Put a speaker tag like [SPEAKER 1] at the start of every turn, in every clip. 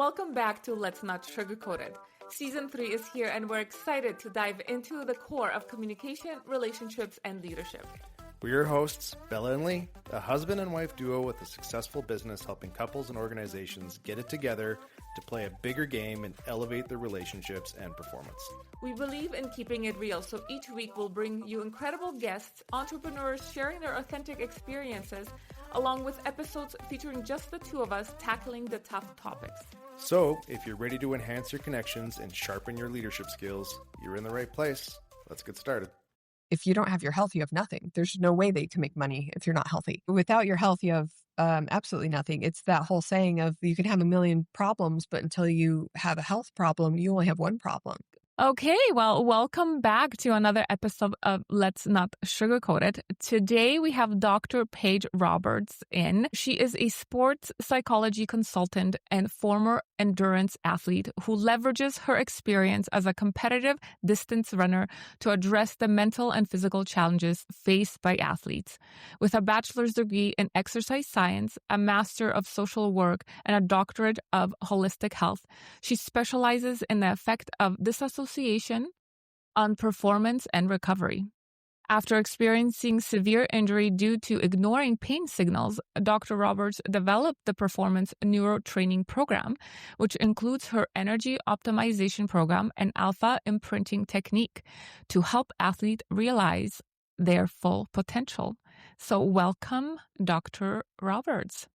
[SPEAKER 1] Welcome back to Let's Not Sugarcoat It. Season 3 is here and we're excited to dive into the core of communication, relationships, and leadership.
[SPEAKER 2] We're your hosts, Bella and Lee, a husband and wife duo with a successful business helping couples and organizations get it together to play a bigger game and elevate their relationships and performance.
[SPEAKER 1] We believe in keeping it real, so each week we'll bring you incredible guests, entrepreneurs sharing their authentic experiences, along with episodes featuring just the two of us tackling the tough topics.
[SPEAKER 2] So, if you're ready to enhance your connections and sharpen your leadership skills, you're in the right place. Let's get started.
[SPEAKER 3] If you don't have your health, you have nothing. There's no way that you can make money if you're not healthy. Without your health, you have absolutely nothing. It's that whole saying of you can have a million problems, but until you have a health problem, you only have one problem.
[SPEAKER 1] Okay, well, welcome back to another episode of Let's Not Sugarcoat It. Today we have Dr. Paige Roberts in. She is a sports psychology consultant and former endurance athlete who leverages her experience as a competitive distance runner to address the mental and physical challenges faced by athletes. With a bachelor's degree in exercise science, a master of social work, and a doctorate of holistic health, she specializes in the effect of disassociation on performance and recovery. After experiencing severe injury due to ignoring pain signals, Dr. Roberts developed the Performance Neurotraining Program, which includes her energy optimization program and alpha imprinting technique to help athletes realize their full potential. So welcome, Dr. Roberts.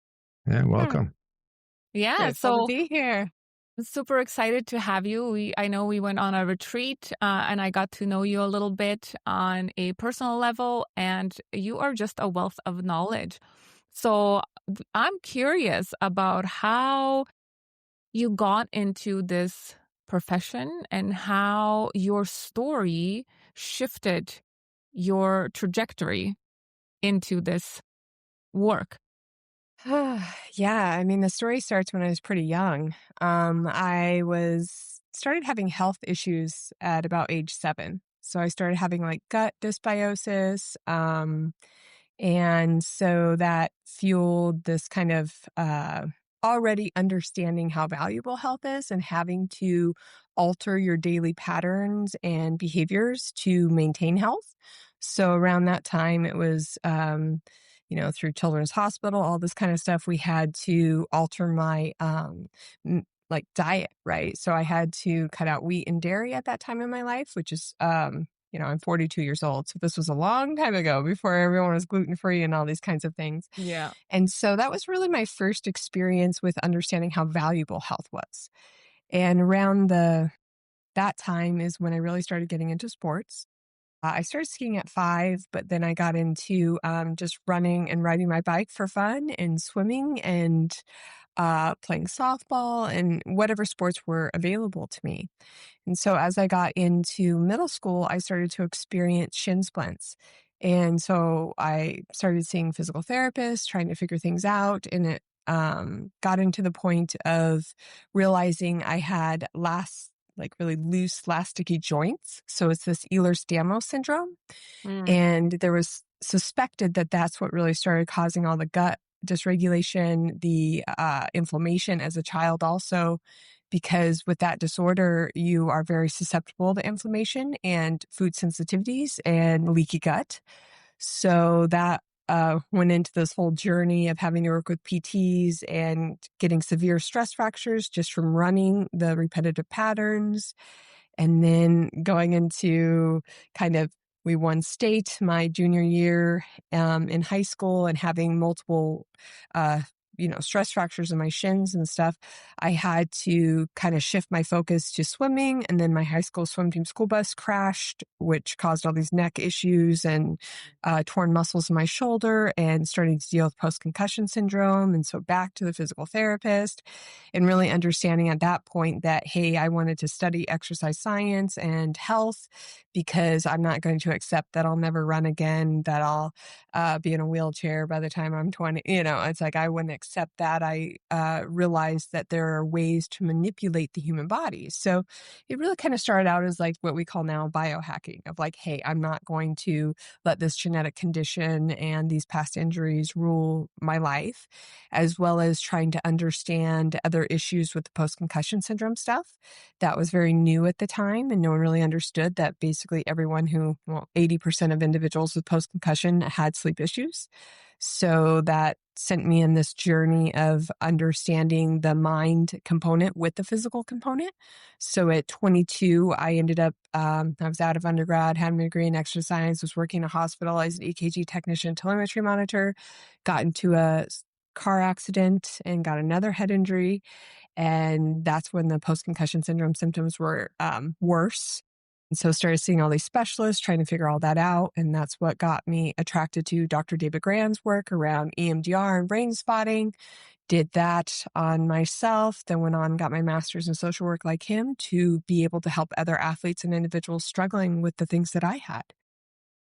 [SPEAKER 4] Yeah, welcome.
[SPEAKER 1] Yeah,
[SPEAKER 3] It's fun to be here.
[SPEAKER 1] Super excited to have you. I know we went on a retreat and I got to know you a little bit on a personal level, and you are just a wealth of knowledge. So I'm curious about how you got into this profession and how your story shifted your trajectory into this work.
[SPEAKER 3] Yeah, I mean, the story starts when I was pretty young. I started having health issues at about age 7. So I started having like gut dysbiosis. And so that fueled this kind of already understanding how valuable health is and having to alter your daily patterns and behaviors to maintain health. So around that time, it was through Children's Hospital, all this kind of stuff, we had to alter my diet, right? So I had to cut out wheat and dairy at that time in my life, which is, I'm 42 years old. So this was a long time ago before everyone was gluten-free and all these kinds of things.
[SPEAKER 1] Yeah.
[SPEAKER 3] And so that was really my first experience with understanding how valuable health was. And around that time is when I really started getting into sports. I started skiing at 5, but then I got into just running and riding my bike for fun and swimming and playing softball and whatever sports were available to me. And so as I got into middle school, I started to experience shin splints. And so I started seeing physical therapists, trying to figure things out. And it got into the point of realizing I had really loose, elasticy joints. So it's this Ehlers-Danlos syndrome. And there was suspected that that's what really started causing all the gut dysregulation, the inflammation as a child also, because with that disorder, you are very susceptible to inflammation and food sensitivities and leaky gut. So that went into this whole journey of having to work with PTs and getting severe stress fractures just from running the repetitive patterns. And then going into we won state my junior year in high school and having multiple stress fractures in my shins and stuff. I had to kind of shift my focus to swimming. And then my high school swim team school bus crashed, which caused all these neck issues and torn muscles in my shoulder and starting to deal with post-concussion syndrome. And so back to the physical therapist and really understanding at that point that, hey, I wanted to study exercise science and health because I'm not going to accept that I'll never run again, that I'll be in a wheelchair by the time I'm 20. It's like I wouldn't accept accept that, I realized that there are ways to manipulate the human body. So it really kind of started out as like what we call now biohacking of like, hey, I'm not going to let this genetic condition and these past injuries rule my life, as well as trying to understand other issues with the post-concussion syndrome stuff. That was very new at the time, and no one really understood that basically everyone who, well, 80% of individuals with post-concussion had sleep issues. So that sent me in this journey of understanding the mind component with the physical component. So at 22, I ended up, I was out of undergrad, had my degree in exercise science, was working in a hospital as an EKG technician, telemetry monitor, got into a car accident and got another head injury. And that's when the post-concussion syndrome symptoms were worse. And so started seeing all these specialists, trying to figure all that out. And that's what got me attracted to Dr. David Graham's work around EMDR and brain spotting. Did that on myself, then went on and got my master's in social work like him to be able to help other athletes and individuals struggling with the things that I had.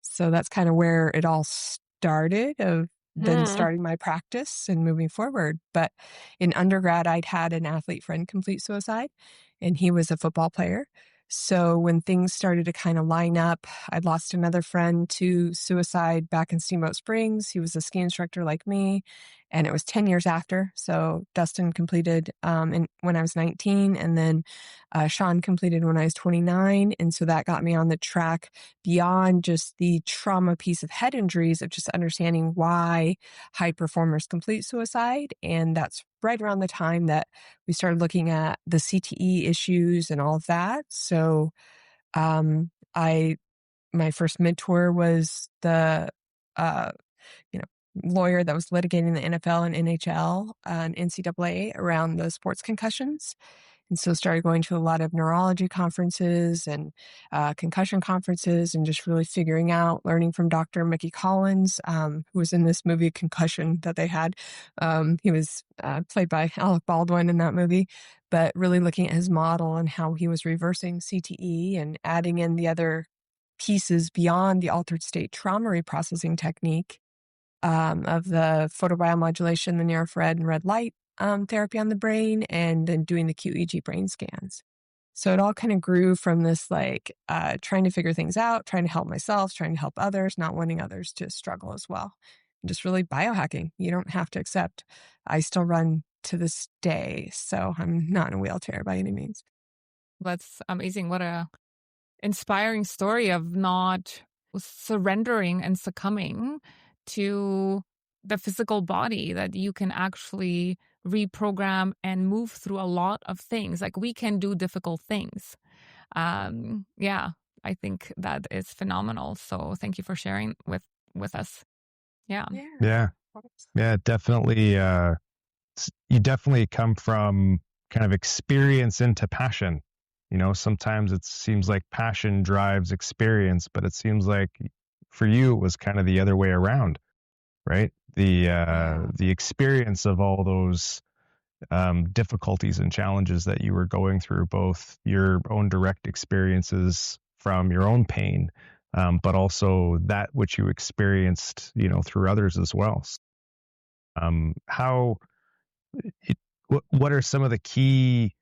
[SPEAKER 3] So that's kind of where it all started, of then starting my practice and moving forward. But in undergrad, I'd had an athlete friend complete suicide, and he was a football player. So when things started to kind of line up, I'd lost another friend to suicide back in Steamboat Springs. He was a ski instructor like me, and it was 10 years after. So Dustin completed when I was 19, and then Sean completed when I was 29. And so that got me on the track beyond just the trauma piece of head injuries, of just understanding why high performers complete suicide. And that's right around the time that we started looking at the CTE issues and all of that. So my first mentor was the lawyer that was litigating the NFL and NHL and NCAA around the sports concussions. And so started going to a lot of neurology conferences and concussion conferences, and just really figuring out, learning from Dr. Mickey Collins, who was in this movie Concussion that they had. He was played by Alec Baldwin in that movie, but really looking at his model and how he was reversing CTE and adding in the other pieces beyond the altered state trauma reprocessing technique of the photobiomodulation, the near-infrared and red light therapy on the brain, and then doing the QEEG brain scans. So it all kind of grew from this trying to figure things out, trying to help myself, trying to help others, not wanting others to struggle as well. And just really biohacking. You don't have to accept. I still run to this day, so I'm not in a wheelchair by any means.
[SPEAKER 1] That's amazing. What a inspiring story of not surrendering and succumbing to the physical body, that you can actually reprogram and move through a lot of things. Like, we can do difficult things. Yeah, I think that is phenomenal. So thank you for sharing with us. Yeah.
[SPEAKER 4] Definitely. You definitely come from kind of experience into passion. Sometimes it seems like passion drives experience, but it seems like for you it was kind of the other way around, right? The experience of all those difficulties and challenges that you were going through, both your own direct experiences from your own pain, but also that which you experienced, through others as well. What are some of the key,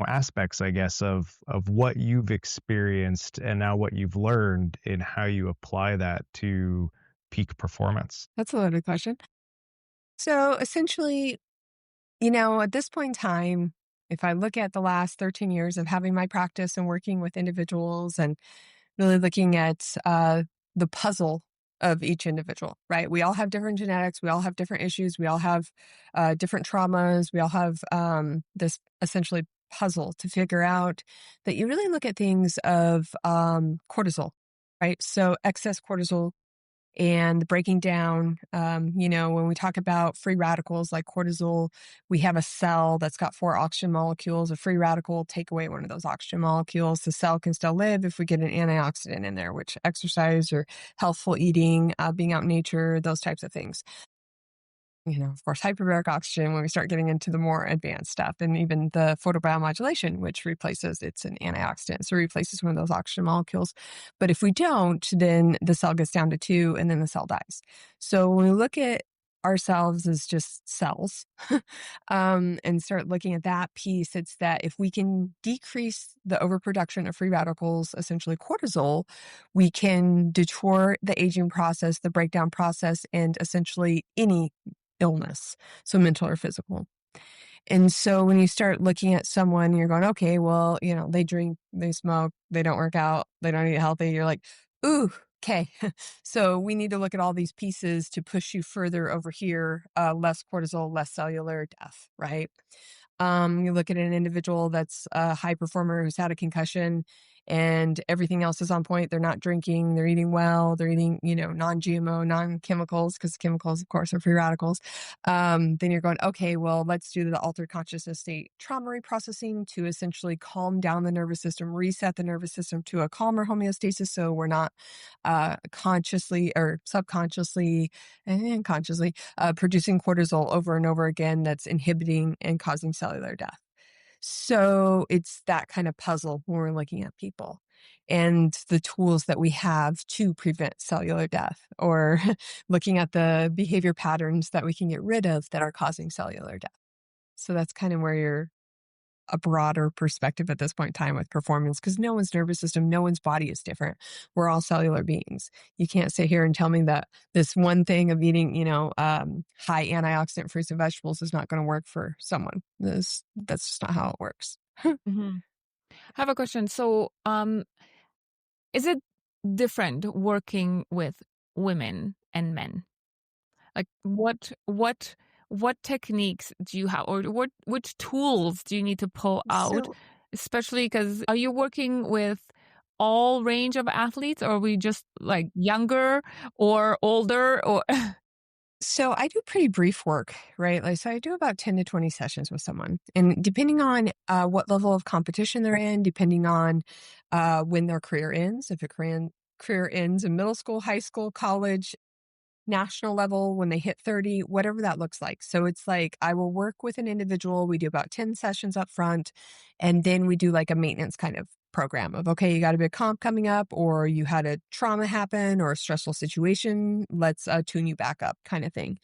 [SPEAKER 4] aspects, I guess, of what you've experienced and now what you've learned in how you apply that to peak performance?
[SPEAKER 3] That's a loaded question. So essentially, at this point in time, if I look at the last 13 years of having my practice and working with individuals and really looking at the puzzle of each individual, right? We all have different genetics. We all have different issues. We all have different traumas. We all have this essentially puzzle to figure out, that you really look at things of cortisol, right? So excess cortisol and the breaking down, when we talk about free radicals like cortisol, we have a cell that's got 4 oxygen molecules. A free radical will take away one of those oxygen molecules. The cell can still live if we get an antioxidant in there, which exercise or healthful eating, being out in nature, those types of things. Of course, hyperbaric oxygen when we start getting into the more advanced stuff, and even the photobiomodulation, which it's an antioxidant, so it replaces one of those oxygen molecules. But if we don't, then the cell gets down to 2 and then the cell dies. So when we look at ourselves as just cells and start looking at that piece, it's that if we can decrease the overproduction of free radicals, essentially cortisol, we can detour the aging process, the breakdown process, and essentially any illness, so mental or physical. And so when you start looking at someone, you're going, okay, well, they drink, they smoke, they don't work out, they don't eat healthy. You're like, ooh, okay. So we need to look at all these pieces to push you further over here, less cortisol, less cellular death, right? You look at an individual that's a high performer who's had a concussion and everything else is on point. They're not drinking, they're eating well, they're eating, non-GMO, non-chemicals, because chemicals, of course, are free radicals. Then you're going, okay, well, let's do the altered consciousness state trauma reprocessing to essentially calm down the nervous system, reset the nervous system to a calmer homeostasis. So we're not consciously or subconsciously and consciously producing cortisol over and over again that's inhibiting and causing cellular death. So it's that kind of puzzle when we're looking at people and the tools that we have to prevent cellular death, or looking at the behavior patterns that we can get rid of that are causing cellular death. So that's kind of where you're a broader perspective at this point in time with performance, because no one's nervous system, no one's body is different. We're all cellular beings. You can't sit here and tell me that this one thing of eating, high antioxidant fruits and vegetables is not going to work for someone. That's just not how it works.
[SPEAKER 1] Mm-hmm. I have a question. So, is it different working with women and men? Like what techniques do you have, or which tools do you need to pull out?
[SPEAKER 3] So,
[SPEAKER 1] Especially because are you working with all range of athletes, or are we just like younger or older or
[SPEAKER 3] so I do pretty brief work, right? So I do about 10 to 20 sessions with someone. And depending on what level of competition they're in, depending on when their career ends, if a career ends in middle school, high school, college, national level, when they hit 30, whatever that looks like. So it's like I will work with an individual. We do about 10 sessions up front, and then we do like a maintenance kind of program of, okay, you got a big comp coming up, or you had a trauma happen or a stressful situation. Let's tune you back up kind of thing.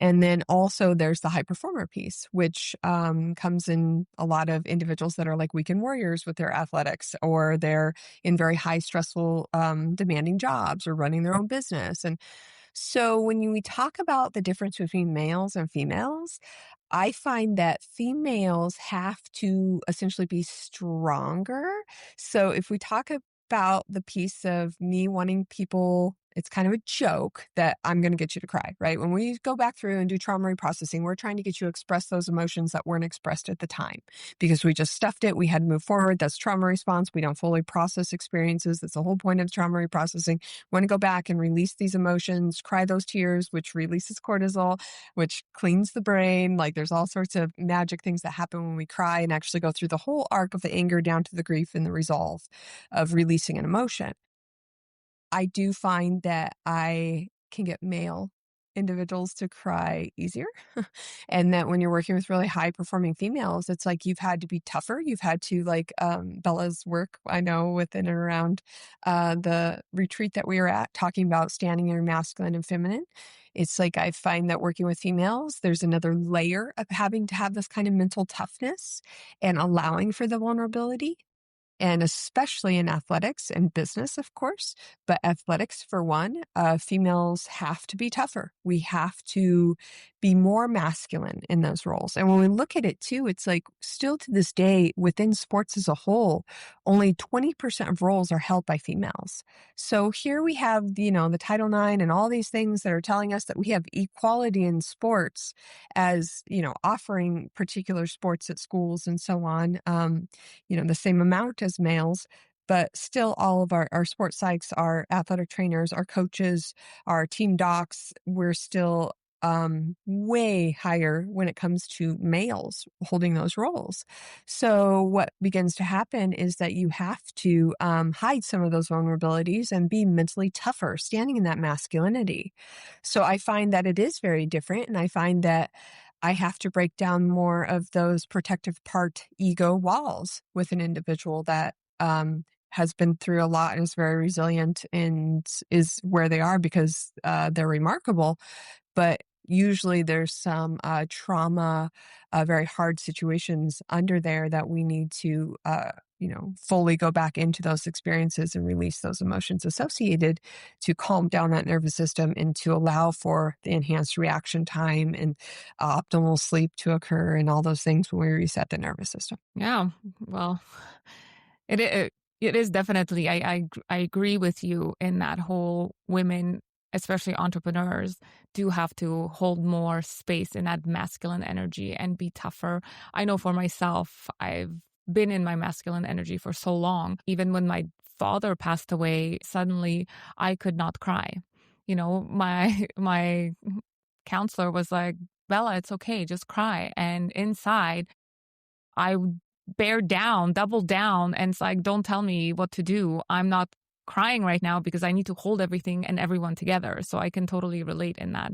[SPEAKER 3] And then also there's the high performer piece, which comes in a lot of individuals that are like weekend warriors with their athletics, or they're in very high stressful, demanding jobs, or running their own business. And so when we talk about the difference between males and females, I find that females have to essentially be stronger. So if we talk about the piece of me wanting people, it's kind of a joke that I'm going to get you to cry, right? When we go back through and do trauma reprocessing, we're trying to get you to express those emotions that weren't expressed at the time because we just stuffed it. We had to move forward. That's trauma response. We don't fully process experiences. That's the whole point of trauma reprocessing. We want to go back and release these emotions, cry those tears, which releases cortisol, which cleans the brain. Like there's all sorts of magic things that happen when we cry and actually go through the whole arc of the anger down to the grief and the resolve of releasing an emotion. I do find that I can get male individuals to cry easier. And that when you're working with really high performing females, it's like you've had to be tougher. You've had to, like Bella's work, I know, within and around the retreat that we were at, talking about standing in your masculine and feminine. It's like I find that working with females, there's another layer of having to have this kind of mental toughness and allowing for the vulnerability. And especially in athletics and business, of course, but athletics for one, females have to be tougher. We have to be more masculine in those roles. And when we look at it too, it's like still to this day within sports as a whole, only 20% of roles are held by females. So here we have, the Title IX and all these things that are telling us that we have equality in sports as, offering particular sports at schools and so on, the same amount as males, but still all of our sports psychs, our athletic trainers, our coaches, our team docs, we're still way higher when it comes to males holding those roles. So what begins to happen is that you have to hide some of those vulnerabilities and be mentally tougher, standing in that masculinity. So I find that it is very different, and I find that I have to break down more of those protective part ego walls with an individual that has been through a lot and is very resilient and is where they are because they're remarkable. But usually there's some trauma, very hard situations under there that we need to, fully go back into those experiences and release those emotions associated to calm down that nervous system and to allow for the enhanced reaction time and optimal sleep to occur and all those things when we reset the nervous system.
[SPEAKER 1] Yeah. Well, it is definitely. I agree with you in that whole women, especially entrepreneurs, do have to hold more space in that masculine energy and be tougher. I know for myself, I've been in my masculine energy for so long. Even when my father passed away, suddenly I could not cry. My counselor was like, Bella, it's okay, just cry. And inside, I bear down, double down, and it's like, don't tell me what to do. I'm not crying right now because I need to hold everything and everyone together. So I can totally relate in that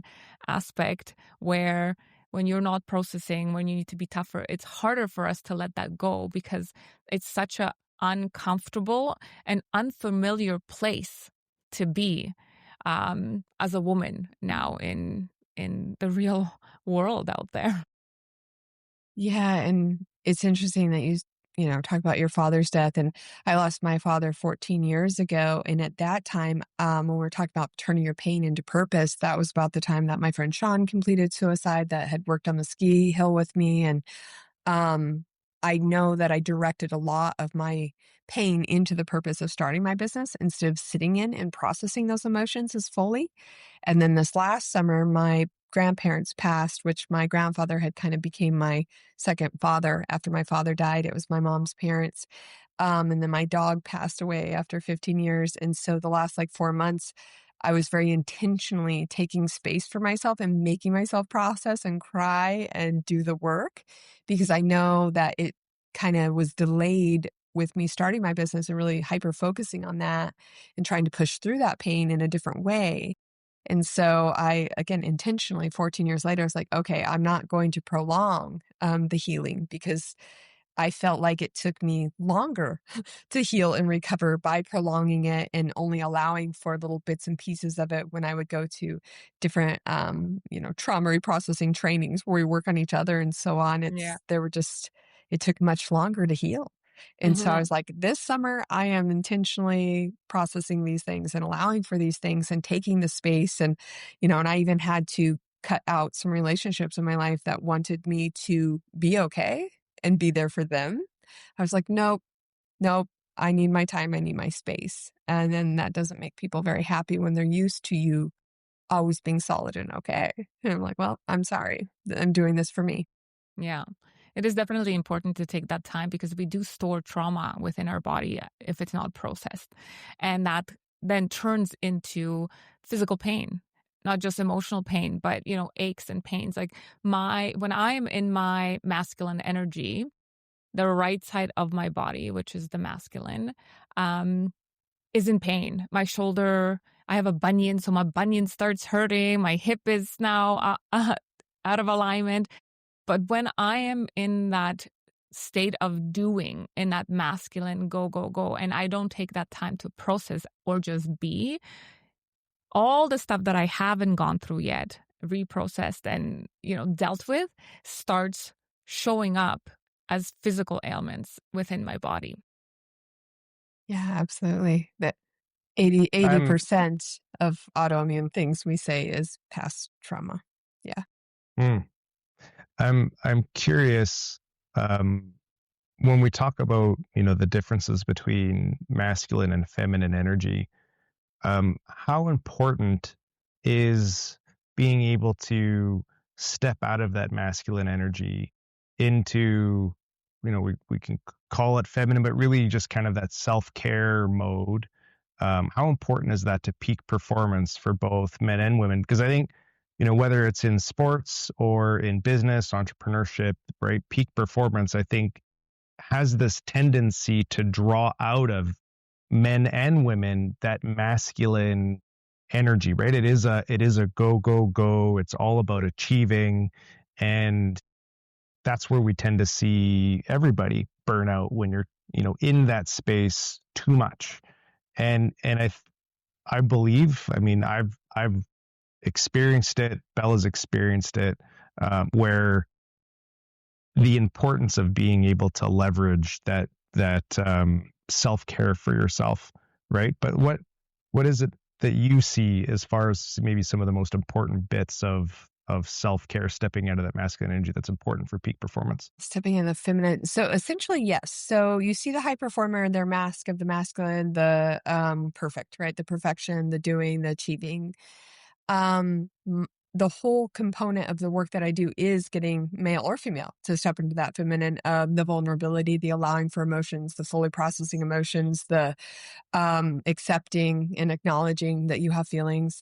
[SPEAKER 1] aspect where when you're not processing, when you need to be tougher, it's harder for us to let that go because it's such a uncomfortable and unfamiliar place to be as a woman now in the real world out there.
[SPEAKER 3] Yeah, and it's interesting that talk about your father's death. And I lost my father 14 years ago. And at that time, when we are talking about turning your pain into purpose, that was about the time that my friend Sean completed suicide, that had worked on the ski hill with me. And um, I know that I directed a lot of my pain into the purpose of starting my business instead of sitting in and processing those emotions as fully. And then this last summer, my grandparents passed, which my grandfather had kind of became my second father after my father died. It was my mom's parents. And then my dog passed away after 15 years. And so the last 4 months, I was very intentionally taking space for myself and making myself process and cry and do the work because I know that it kind of was delayed with me starting my business and really hyper focusing on that and trying to push through that pain in a different way. And so I, again, intentionally 14 years later, I was like, okay, I'm not going to prolong the healing because I felt like it took me longer to heal and recover by prolonging it and only allowing for little bits and pieces of it when I would go to different, trauma reprocessing trainings where we work on each other and so on.
[SPEAKER 1] Yeah.
[SPEAKER 3] It took much longer to heal. And so I was like, this summer, I am intentionally processing these things and allowing for these things and taking the space. And I even had to cut out some relationships in my life that wanted me to be okay and be there for them. I was like, nope, nope, I need my time. I need my space. And then that doesn't make people very happy when they're used to you always being solid and okay. And I'm like, well, I'm sorry. I'm doing this for me.
[SPEAKER 1] Yeah. It is definitely important to take that time because we do store trauma within our body if it's not processed. And that then turns into physical pain, not just emotional pain, but, aches and pains. Like when I am in my masculine energy, the right side of my body, which is the masculine, is in pain. My shoulder, I have a bunion, so my bunion starts hurting. My hip is now out of alignment. But when I am in that state of doing, in that masculine go, go, go, and I don't take that time to process or just be, all the stuff that I haven't gone through yet, reprocessed and, dealt with, starts showing up as physical ailments within my body.
[SPEAKER 3] Yeah, absolutely. That 80,
[SPEAKER 4] I'm
[SPEAKER 3] 80% of autoimmune things we say is past trauma. Yeah.
[SPEAKER 4] mm, I'm curious, when we talk about, the differences between masculine and feminine energy. How important is being able to step out of that masculine energy into, we can call it feminine, but really just kind of that self-care mode? How important is that to peak performance for both men and women? Because I think, whether it's in sports or in business, entrepreneurship, right? Peak performance, I think, has this tendency to draw out of men and women that masculine energy, right? It is a go, go, go. It's all about achieving. And that's where we tend to see everybody burn out when you're, in that space too much. And I believe, I mean, I've experienced it. Bella's experienced it, where the importance of being able to leverage that self-care for yourself, right? But what is it that you see as far as maybe some of the most important bits of self-care, stepping out of that masculine energy that's important for peak performance?
[SPEAKER 3] Stepping in the feminine. So essentially, yes. So you see the high performer, their mask of the masculine, the perfect, right? The perfection, the doing, the achieving. The whole component of the work that I do is getting male or female to step into that feminine, the vulnerability, the allowing for emotions, the fully processing emotions, the accepting and acknowledging that you have feelings.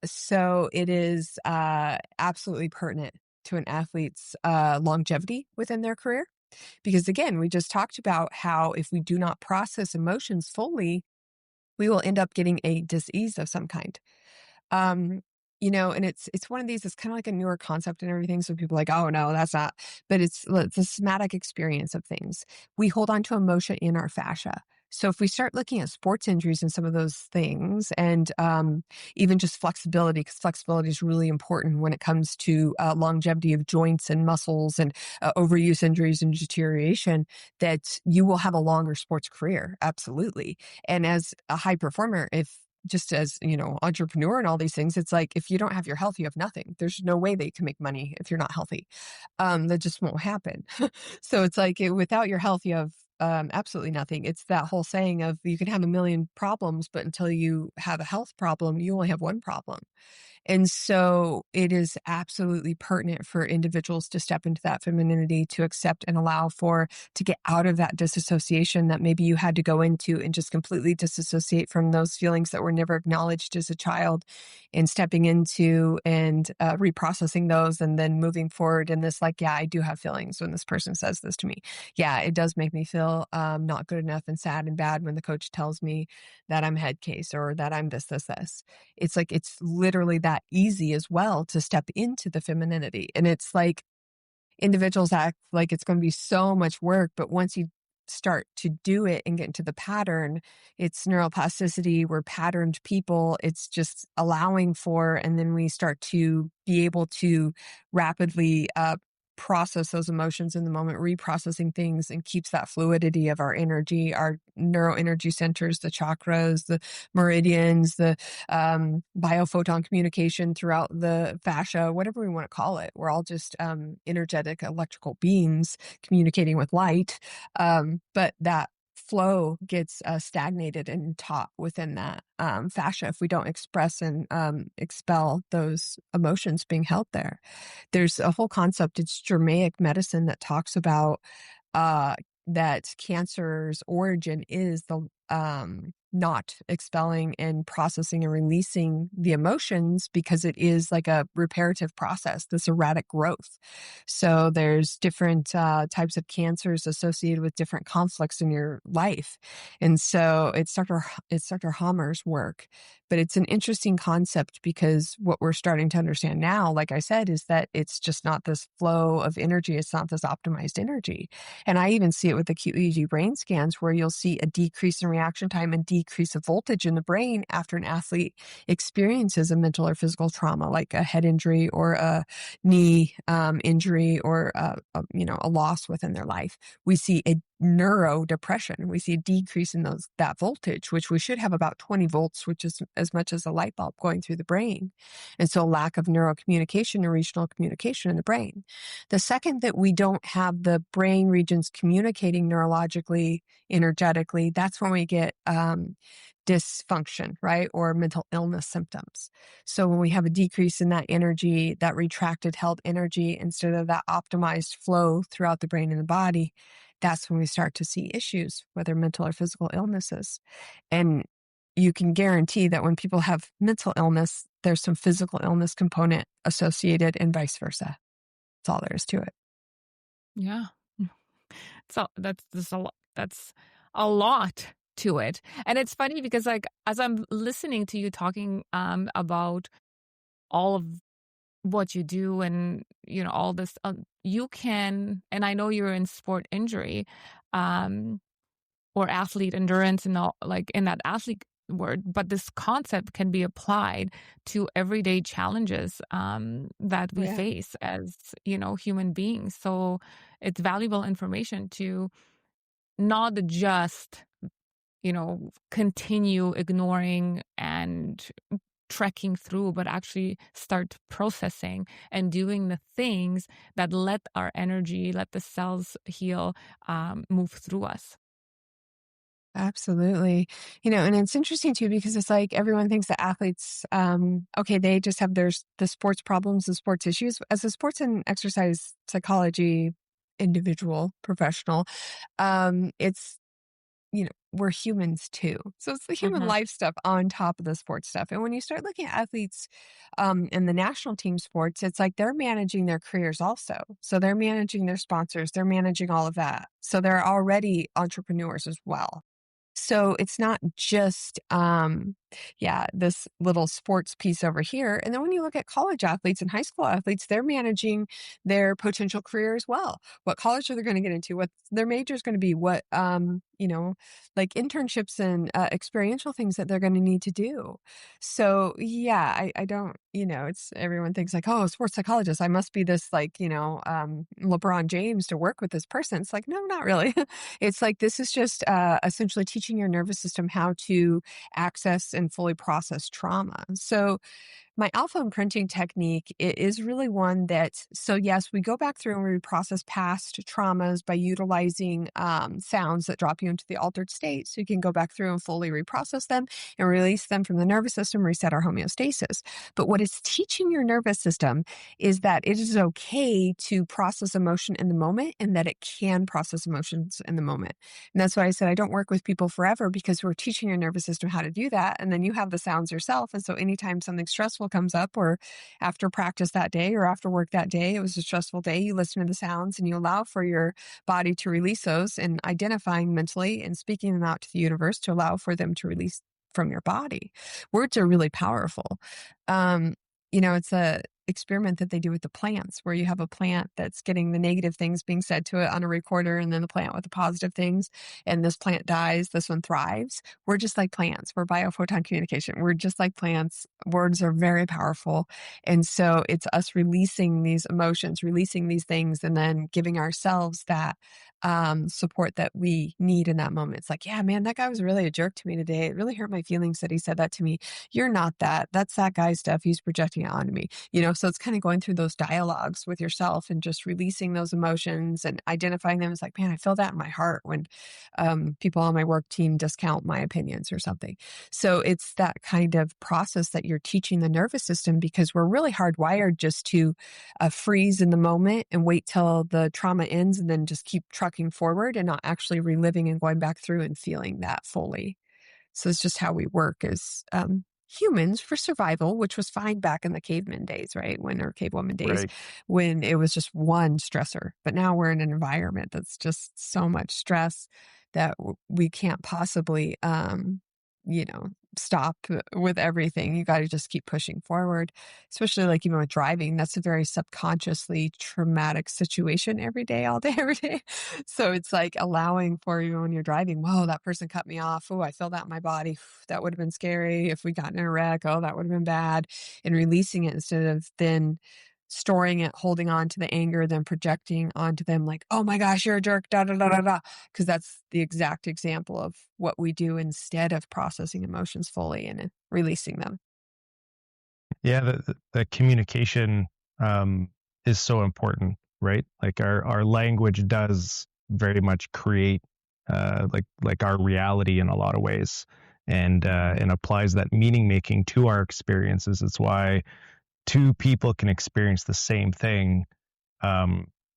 [SPEAKER 3] So it is absolutely pertinent to an athlete's longevity within their career. Because again, we just talked about how if we do not process emotions fully, we will end up getting a disease of some kind. Um, and it's one of these, it's kind of like a newer concept and everything. So people are like, oh no, that's not, but it's the somatic experience of things. We hold on to emotion in our fascia. So if we start looking at sports injuries and some of those things, and even just flexibility, because flexibility is really important when it comes to longevity of joints and muscles and overuse injuries and deterioration, that you will have a longer sports career. Absolutely. And as a high performer, if just as, entrepreneur and all these things, it's like, if you don't have your health, you have nothing. There's no way that you can make money if you're not healthy. That just won't happen. So it's like without your health, you have absolutely nothing. It's that whole saying of you can have a million problems, but until you have a health problem, you only have one problem. And so it is absolutely pertinent for individuals to step into that femininity, to accept and allow for, to get out of that disassociation that maybe you had to go into and just completely disassociate from those feelings that were never acknowledged as a child, and stepping into and reprocessing those and then moving forward in this, like, yeah, I do have feelings when this person says this to me. Yeah, it does make me feel not good enough and sad and bad when the coach tells me that I'm head case or that I'm this. It's like, it's literally that easy as well to step into the femininity. And it's like individuals act like it's going to be so much work, but once you start to do it and get into the pattern, it's neuroplasticity. We're patterned people. It's just allowing for, and then we start to be able to rapidly process those emotions in the moment, reprocessing things, and keeps that fluidity of our energy, our neuroenergy centers, the chakras, the meridians, the biophoton communication throughout the fascia, whatever we want to call it. We're all just energetic electrical beings communicating with light. But that flow gets stagnated and taught within that fascia if we don't express and expel those emotions being held there. There's a whole concept, it's Germanic medicine, that talks about that cancer's origin is the not expelling and processing and releasing the emotions, because it is like a reparative process, this erratic growth. So there's different types of cancers associated with different conflicts in your life. And so it's Dr. Hammer's work, but it's an interesting concept because what we're starting to understand now, like I said, is that it's just not this flow of energy. It's not this optimized energy. And I even see it with the QEEG brain scans, where you'll see a decrease in reaction time and decrease of voltage in the brain after an athlete experiences a mental or physical trauma, like a head injury or a knee injury or a loss within their life. We see a neurodepression. We see a decrease in that voltage, which we should have about 20 volts, which is as much as a light bulb going through the brain. And so lack of neurocommunication and regional communication in the brain. The second that we don't have the brain regions communicating neurologically, energetically, that's when we get dysfunction, right? Or mental illness symptoms. So when we have a decrease in that energy, that retracted held energy, instead of that optimized flow throughout the brain and the body, that's when we start to see issues, whether mental or physical illnesses. And you can guarantee that when people have mental illness, there's some physical illness component associated, and vice versa. That's all there is to it.
[SPEAKER 1] Yeah. So that's a lot to it. And it's funny because, like, as I'm listening to you talking about all of what you do and, all this, you can, and I know you're in sport injury or athlete endurance and all, like in that athlete word, but this concept can be applied to everyday challenges that we face as, human beings. So it's valuable information to not just, continue ignoring and trekking through, but actually start processing and doing the things that let our energy, let the cells heal, move through us.
[SPEAKER 3] Absolutely. And it's interesting too, because it's like everyone thinks that athletes, okay, they just have the sports problems, the sports issues. As a sports and exercise psychology individual, professional, it's, we're humans too. So it's the human
[SPEAKER 1] Mm-hmm.
[SPEAKER 3] life stuff on top of the sports stuff. And when you start looking at athletes in the national team sports, it's like they're managing their careers also. So they're managing their sponsors, they're managing all of that. So they're already entrepreneurs as well. So it's not just, this little sports piece over here. And then when you look at college athletes and high school athletes, they're managing their potential career as well. What college are they going to get into? What their major is going to be? What, like internships and experiential things that they're going to need to do. So yeah, I don't, it's everyone thinks like, oh, sports psychologist, I must be this like, LeBron James to work with this person. It's like, no, not really. It's like this is just essentially teaching your nervous system how to access and fully process trauma. So my alpha imprinting technique is really one that, so yes, we go back through and we process past traumas by utilizing sounds that drop you into the altered state. So you can go back through and fully reprocess them and release them from the nervous system, reset our homeostasis. But what it's teaching your nervous system is that it is okay to process emotion in the moment and that it can process emotions in the moment. And that's why I said I don't work with people forever, because we're teaching your nervous system how to do that. And then you have the sounds yourself. And so anytime something stressful comes up, or after practice that day or after work that day, it was a stressful day, you listen to the sounds and you allow for your body to release those, and identifying mentally and speaking them out to the universe to allow for them to release from your body. Words are really powerful. It's a experiment that they do with the plants, where you have a plant that's getting the negative things being said to it on a recorder, and then the plant with the positive things, and this plant dies, this one thrives. We're just like plants. We're biophoton communication. We're just like plants. Words are very powerful. And so it's us releasing these emotions, releasing these things, and then giving ourselves that support that we need in that moment. It's like, yeah, man, that guy was really a jerk to me today. It really hurt my feelings that he said that to me. You're not that. That's that guy's stuff. He's projecting it onto me. So it's kind of going through those dialogues with yourself and just releasing those emotions and identifying them as like, man, I feel that in my heart when people on my work team discount my opinions or something. So it's that kind of process that you're teaching the nervous system, because we're really hardwired just to freeze in the moment and wait till the trauma ends and then just keep trucking forward and not actually reliving and going back through and feeling that fully. So it's just how we work as humans for survival, which was fine back in the caveman days, right? Or cavewoman days,
[SPEAKER 4] Right.
[SPEAKER 3] when it was just one stressor. But now we're in an environment that's just so much stress that we can't possibly, stop with everything. You got to just keep pushing forward, especially like even with driving. That's a very subconsciously traumatic situation every day, all day, every day. So it's like allowing for you when you're driving, whoa, that person cut me off. Oh, I feel that in my body. That would have been scary if we got in a wreck. Oh, that would have been bad. And releasing it instead of then storing it, holding on to the anger, then projecting onto them like, oh my gosh, you're a jerk, da da da da da. Because that's the exact example of what we do instead of processing emotions fully and releasing them.
[SPEAKER 4] Yeah, the communication is so important, right? Like our language does very much create like our reality in a lot of ways, and applies that meaning making to our experiences. It's why two people can experience the same thing,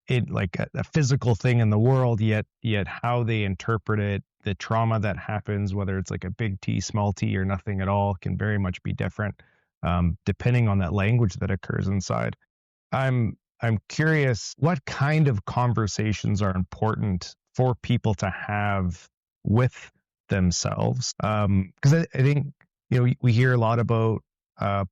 [SPEAKER 4] it like a physical thing in the world, yet how they interpret it, the trauma that happens, whether it's like a big T, small t, or nothing at all, can very much be different, depending on that language that occurs inside. I'm curious, what kind of conversations are important for people to have with themselves? Because I think we hear a lot about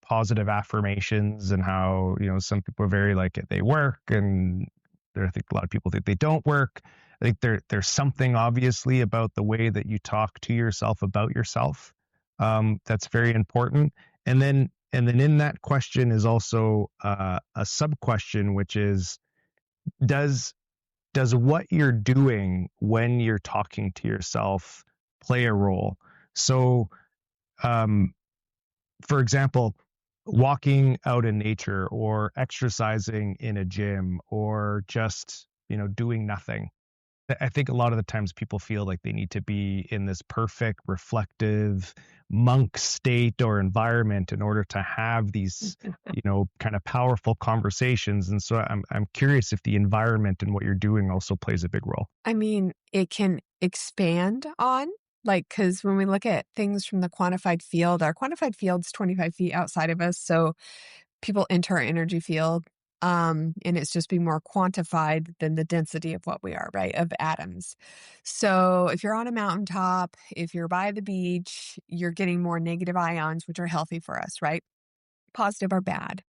[SPEAKER 4] positive affirmations and how some people are very like they work, and I think a lot of people think they don't work. I think there's something obviously about the way that you talk to yourself about yourself That's very important. And then in that question is also a sub question, which is, does what you're doing when you're talking to yourself play a role? So, um, for example, walking out in nature or exercising in a gym or just, doing nothing. I think a lot of the times people feel like they need to be in this perfect, reflective monk state or environment in order to have these, kind of powerful conversations. And so I'm curious if the environment and what you're doing also plays a big role.
[SPEAKER 3] I mean, it can expand on, like, because when we look at things from the quantified field, our quantified field's 25 feet outside of us. So people enter our energy field, and it's just being more quantified than the density of what we are, right? Of atoms. So if you're on a mountaintop, if you're by the beach, you're getting more negative ions, which are healthy for us, right? Positive or bad.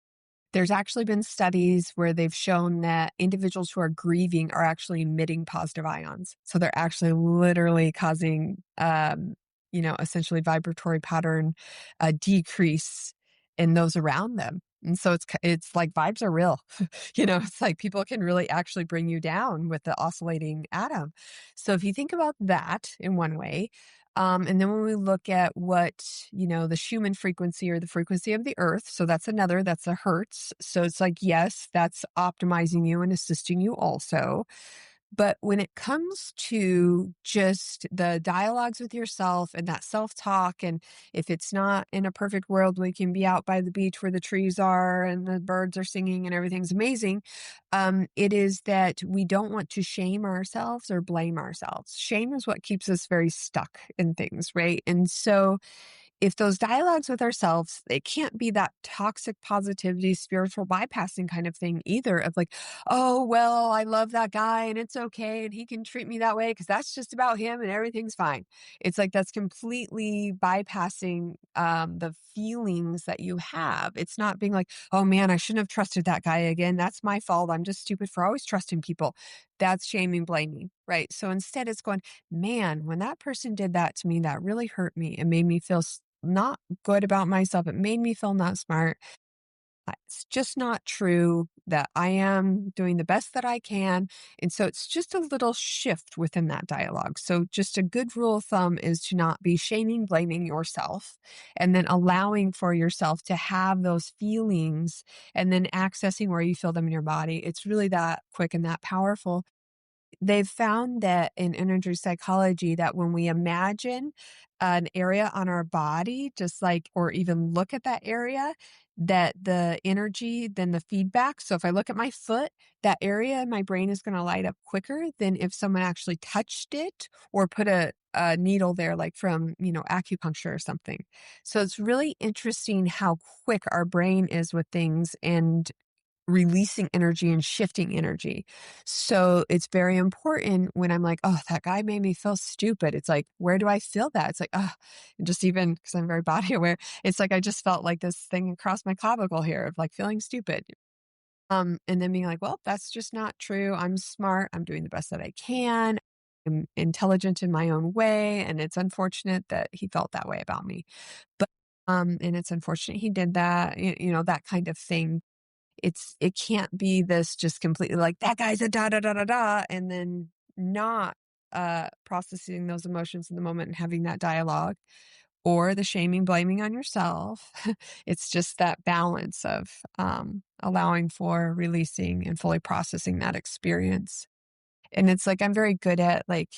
[SPEAKER 3] There's actually been studies where they've shown that individuals who are grieving are actually emitting positive ions. So they're actually literally causing, essentially vibratory pattern decrease in those around them. And so it's like vibes are real. It's like people can really actually bring you down with the oscillating atom. So if you think about that in one way, and then when we look at what, the Schumann frequency or the frequency of the earth, so that's a hertz. So it's like, yes, that's optimizing you and assisting you also. But when it comes to just the dialogues with yourself and that self-talk, and if it's not in a perfect world, we can be out by the beach where the trees are and the birds are singing and everything's amazing. It is that we don't want to shame ourselves or blame ourselves. Shame is what keeps us very stuck in things, right? And so if those dialogues with ourselves, it can't be that toxic positivity, spiritual bypassing kind of thing either of like, oh, well, I love that guy and it's okay. And he can treat me that way because that's just about him and everything's fine. It's like that's completely bypassing the feelings that you have. It's not being like, oh man, I shouldn't have trusted that guy again. That's my fault. I'm just stupid for always trusting people. That's shaming, blaming, right? So instead it's going, man, when that person did that to me, that really hurt me. It made me feel not good about myself. It made me feel not smart. It's just not true that I am doing the best that I can. And so it's just a little shift within that dialogue. So just a good rule of thumb is to not be shaming, blaming yourself, and then allowing for yourself to have those feelings and then accessing where you feel them in your body. It's really that quick and that powerful. They've found that in energy psychology that when we imagine an area on our body, just like, or even look at that area, that the energy, then the feedback. So if I look at my foot, that area in my brain is going to light up quicker than if someone actually touched it or put a needle there, like from, acupuncture or something. So it's really interesting how quick our brain is with things and releasing energy and shifting energy. So it's very important when I'm like, oh, that guy made me feel stupid. It's like, where do I feel that? It's like, oh, just even because I'm very body aware, it's like I just felt like this thing across my clavicle here of like feeling stupid. And then being like, well, that's just not true. I'm smart. I'm doing the best that I can. I'm intelligent in my own way. And it's unfortunate that he felt that way about me. But and it's unfortunate he did that, that kind of thing. It can't be this just completely like, that guy's a da da da da da, and then not processing those emotions in the moment and having that dialogue or the shaming, blaming on yourself. It's just that balance of allowing for releasing and fully processing that experience. And it's like, I'm very good at like,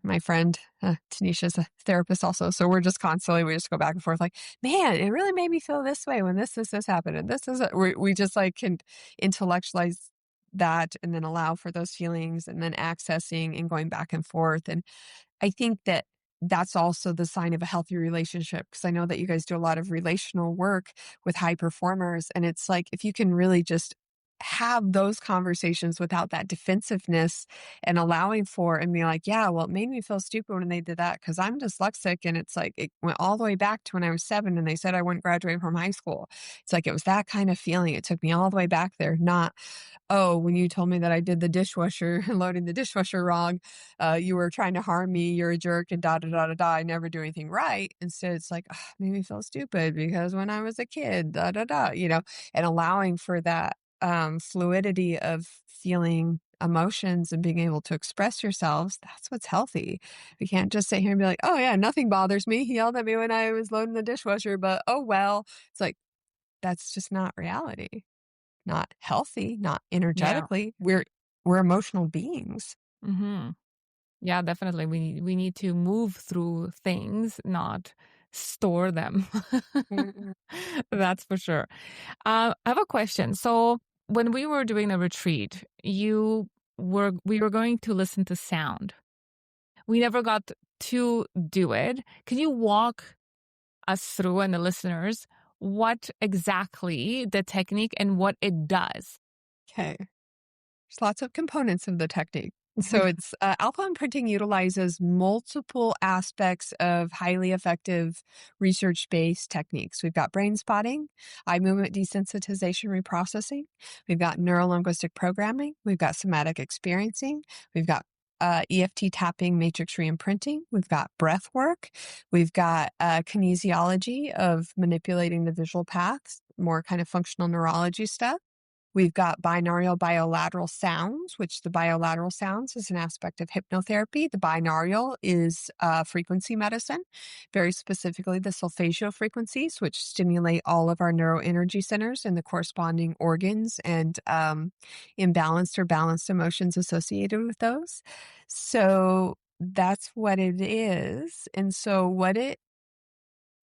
[SPEAKER 3] my friend Tanisha's a therapist also, so we just go back and forth like, man, it really made me feel this way when this happened, and this is we just like can intellectualize that and then allow for those feelings and then accessing and going back and forth. And I think that that's also the sign of a healthy relationship, because I know that you guys do a lot of relational work with high performers, and it's like if you can really just have those conversations without that defensiveness and allowing for and being like, yeah, well, it made me feel stupid when they did that because I'm dyslexic. And it's like, it went all the way back to when I was 7 and they said I wouldn't graduate from high school. It's like, it was that kind of feeling. It took me all the way back there, not, oh, when you told me that I did the dishwasher, loading the dishwasher wrong, you were trying to harm me, you're a jerk, and da da da da da. I never do anything right. Instead, it's like, oh, made me feel stupid because when I was a kid, da da da, and allowing for that fluidity of feeling emotions and being able to express yourselves. That's what's healthy. We can't just sit here and be like, oh yeah, nothing bothers me. He yelled at me when I was loading the dishwasher, but oh well. It's like, that's just not reality. Not healthy, not
[SPEAKER 1] Yeah.
[SPEAKER 3] energetically. We're emotional beings.
[SPEAKER 1] Mm-hmm. Yeah, definitely. We need to move through things, not store them.
[SPEAKER 3] Mhm.
[SPEAKER 1] That's for sure. I have a question. So when we were doing the retreat, we were going to listen to sound. We never got to do it. Can you walk us through and the listeners what exactly the technique and what it does?
[SPEAKER 3] Okay. There's lots of components of the technique. So it's alpha imprinting utilizes multiple aspects of highly effective research-based techniques. We've got brain spotting, eye movement desensitization reprocessing. We've got neuro-linguistic programming. We've got somatic experiencing. We've got EFT tapping, matrix re-imprinting. We've got breath work. We've got kinesiology of manipulating the visual paths, more kind of functional neurology stuff. We've got binaural bilateral sounds, which the bilateral sounds is an aspect of hypnotherapy. The binaural is frequency medicine, very specifically the solfeggio frequencies, which stimulate all of our neuroenergy centers and the corresponding organs and imbalanced or balanced emotions associated with those. So that's what it is. And so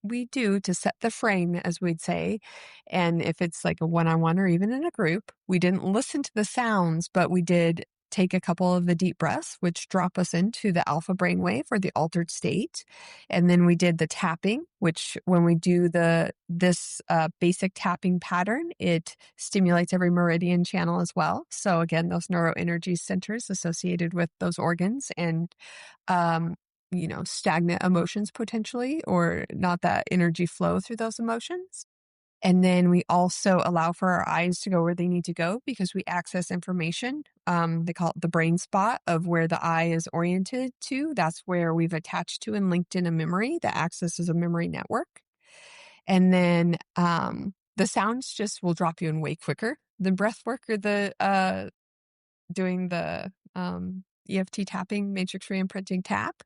[SPEAKER 3] we do to set the frame, as we'd say. And if it's like a one-on-one or even in a group, we didn't listen to the sounds, but we did take a couple of the deep breaths, which drop us into the alpha brainwave or the altered state. And then we did the tapping, which when we do this basic tapping pattern, it stimulates every meridian channel as well. So again, those neuroenergy centers associated with those organs and stagnant emotions potentially, or not that energy flow through those emotions. And then we also allow for our eyes to go where they need to go because we access information. They call it the brain spot of where the eye is oriented to. That's where we've attached to and linked in a memory that accesses a memory network. And then the sounds just will drop you in way quicker than breath work or the doing the EFT tapping, matrix re-imprinting tap.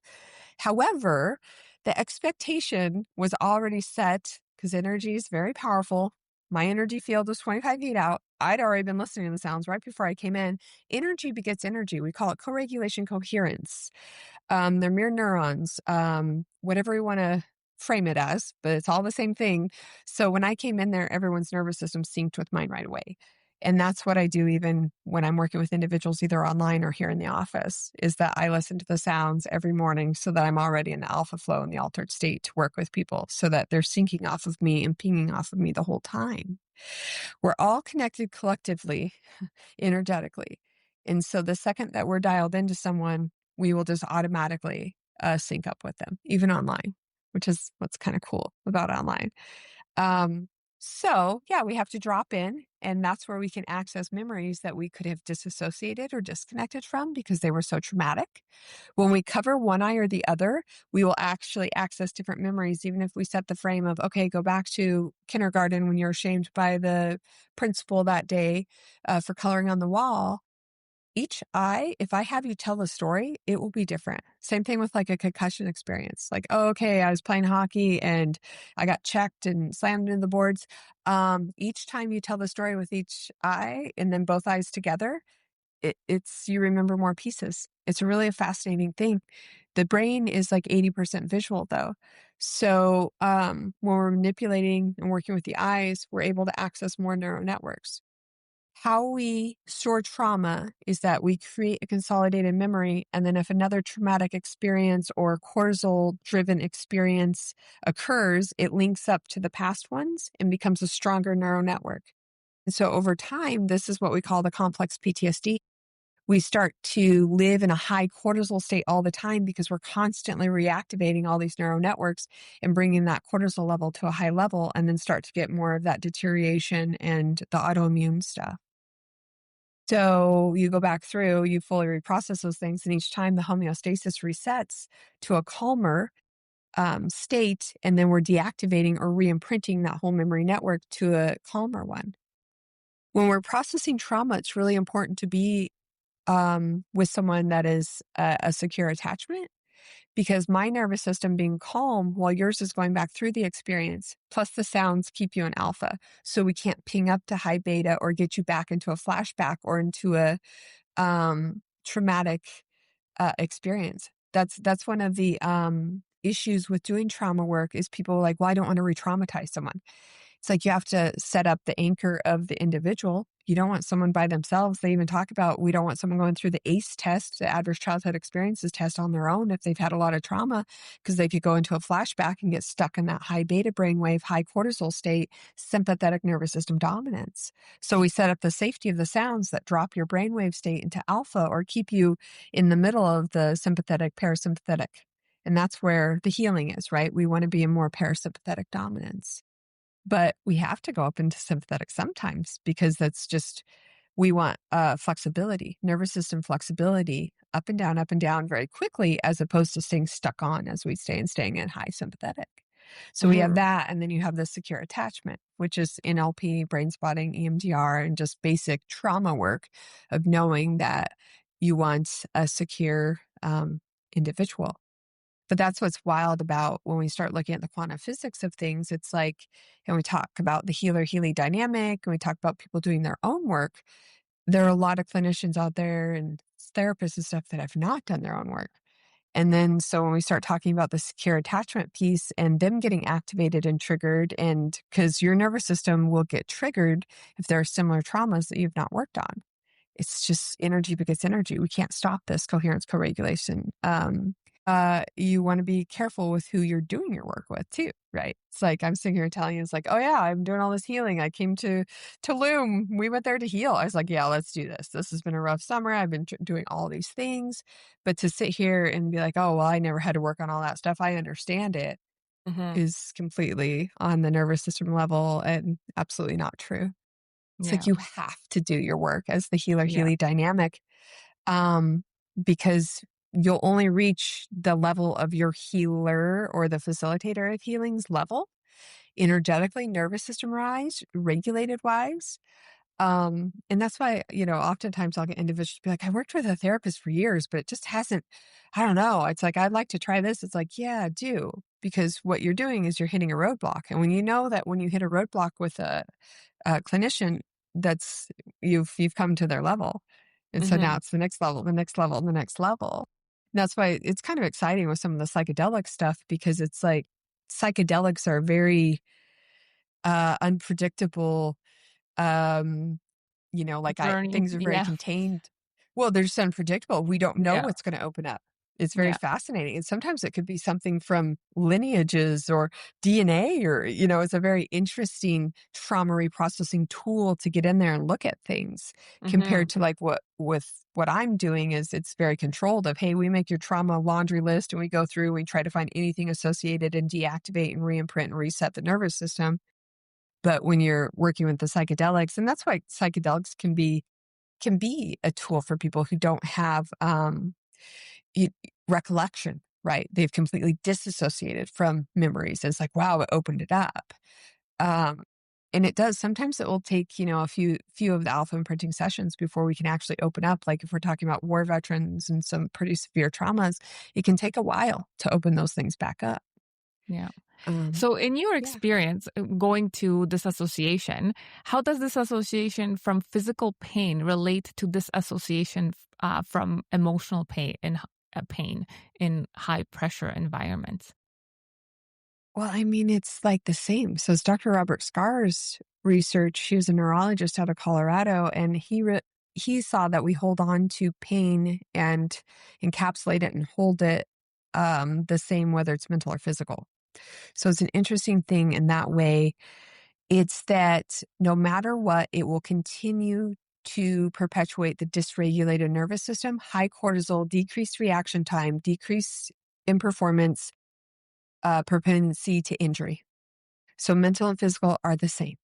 [SPEAKER 3] However, the expectation was already set because energy is very powerful. My energy field was 25 feet out. I'd already been listening to the sounds right before I came in. Energy begets energy. We call it co-regulation coherence. They're mirror neurons, whatever we want to frame it as, but it's all the same thing. So when I came in there, everyone's nervous system synced with mine right away. And that's what I do even when I'm working with individuals, either online or here in the office, is that I listen to the sounds every morning so that I'm already in the alpha flow and the altered state to work with people so that they're syncing off of me and pinging off of me the whole time. We're all connected collectively, energetically. And so the second that we're dialed into someone, we will just automatically sync up with them, even online, which is what's kind of cool about online. So yeah, we have to drop in, and that's where we can access memories that we could have disassociated or disconnected from because they were so traumatic. When we cover one eye or the other, we will actually access different memories, even if we set the frame of, okay, go back to kindergarten when you're shamed by the principal that day for coloring on the wall. Each eye, if I have you tell the story, it will be different. Same thing with like a concussion experience. Like, oh, okay, I was playing hockey and I got checked and slammed into the boards. Each time you tell the story with each eye and then both eyes together, it's you remember more pieces. It's really a fascinating thing. The brain is like 80% visual though. So when we're manipulating and working with the eyes, we're able to access more neural networks. How we store trauma is that we create a consolidated memory, and then if another traumatic experience or cortisol-driven experience occurs, it links up to the past ones and becomes a stronger neural network. So over time, this is what we call the complex PTSD. We start to live in a high cortisol state all the time because we're constantly reactivating all these neural networks and bringing that cortisol level to a high level, and then start to get more of that deterioration and the autoimmune stuff. So you go back through, you fully reprocess those things, and each time the homeostasis resets to a calmer state, and then we're deactivating or re-imprinting that whole memory network to a calmer one. When we're processing trauma, it's really important to be with someone that is a secure attachment, because my nervous system being calm while yours is going back through the experience, plus the sounds keep you in alpha. So we can't ping up to high beta or get you back into a flashback or into a traumatic experience. That's one of the issues with doing trauma work is people are like, well, I don't want to re-traumatize someone. It's like you have to set up the anchor of the individual. You don't want someone by themselves. They even talk about we don't want someone going through the ACE test, the Adverse Childhood Experiences test on their own if they've had a lot of trauma, because they could go into a flashback and get stuck in that high beta brainwave, high cortisol state, sympathetic nervous system dominance. So we set up the safety of the sounds that drop your brainwave state into alpha or keep you in the middle of the sympathetic, parasympathetic. And that's where the healing is, right? We want to be in more parasympathetic dominance. But we have to go up into sympathetic sometimes because that's just, we want flexibility, nervous system flexibility, up and down very quickly, as opposed to staying stuck on as we staying in high sympathetic. So we have that. And then you have the secure attachment, which is NLP, brain spotting, EMDR, and just basic trauma work of knowing that you want a secure individual. But that's what's wild about when we start looking at the quantum physics of things. It's like, and we talk about the healer-healing dynamic, and we talk about people doing their own work. There are a lot of clinicians out there and therapists and stuff that have not done their own work. And then, so when we start talking about the secure attachment piece and them getting activated and triggered, and because your nervous system will get triggered if there are similar traumas that you've not worked on. It's just energy begets energy. We can't stop this coherence, co-regulation. You want to be careful with who you're doing your work with too, right? It's like, I'm sitting here telling you, it's like, oh yeah, I'm doing all this healing. I came to Tulum. We went there to heal. I was like, yeah, let's do this. This has been a rough summer. I've been doing all these things, but to sit here and be like, oh, well, I never had to work on all that stuff. I understand it is completely on the nervous system level and absolutely not true. It's like you have to do your work as the healer-healing dynamic, because you'll only reach the level of your healer or the facilitator of healing's level, energetically, nervous system wise, regulated wise. And that's why, oftentimes I'll get individuals be like, I worked with a therapist for years, but it just hasn't, I don't know. It's like, I'd like to try this. It's like, yeah, do, because what you're doing is you're hitting a roadblock. And when you know that when you hit a roadblock with a clinician, that's you've come to their level. And so now it's the next level, the next level, the next level. And that's why it's kind of exciting with some of the psychedelic stuff, because it's like psychedelics are very unpredictable. Things are very contained. Well, they're just unpredictable. We don't know what's going to open up. It's very fascinating. And sometimes it could be something from lineages or DNA, or, it's a very interesting trauma reprocessing tool to get in there and look at things compared to like what I'm doing is it's very controlled of, hey, we make your trauma laundry list and we go through, we try to find anything associated and deactivate and re-imprint and reset the nervous system. But when you're working with the psychedelics, and that's why psychedelics can be a tool for people who don't have recollection, right? They've completely disassociated from memories. And it's like, wow, it opened it up. And it does. Sometimes it will take, a few of the alpha imprinting sessions before we can actually open up. Like if we're talking about war veterans and some pretty severe traumas, it can take a while to open those things back up.
[SPEAKER 1] Yeah. So in your experience going to disassociation, how does disassociation from physical pain relate to disassociation from emotional pain in high pressure environments?
[SPEAKER 3] Well, I mean, it's like the same. So it's Dr. Robert Scar's research. She was a neurologist out of Colorado, and he saw that we hold on to pain and encapsulate it and hold it the same, whether it's mental or physical. So it's an interesting thing in that way. It's that no matter what, it will continue to perpetuate the dysregulated nervous system, high cortisol, decreased reaction time, decrease in performance, propensity to injury. So mental and physical are the same.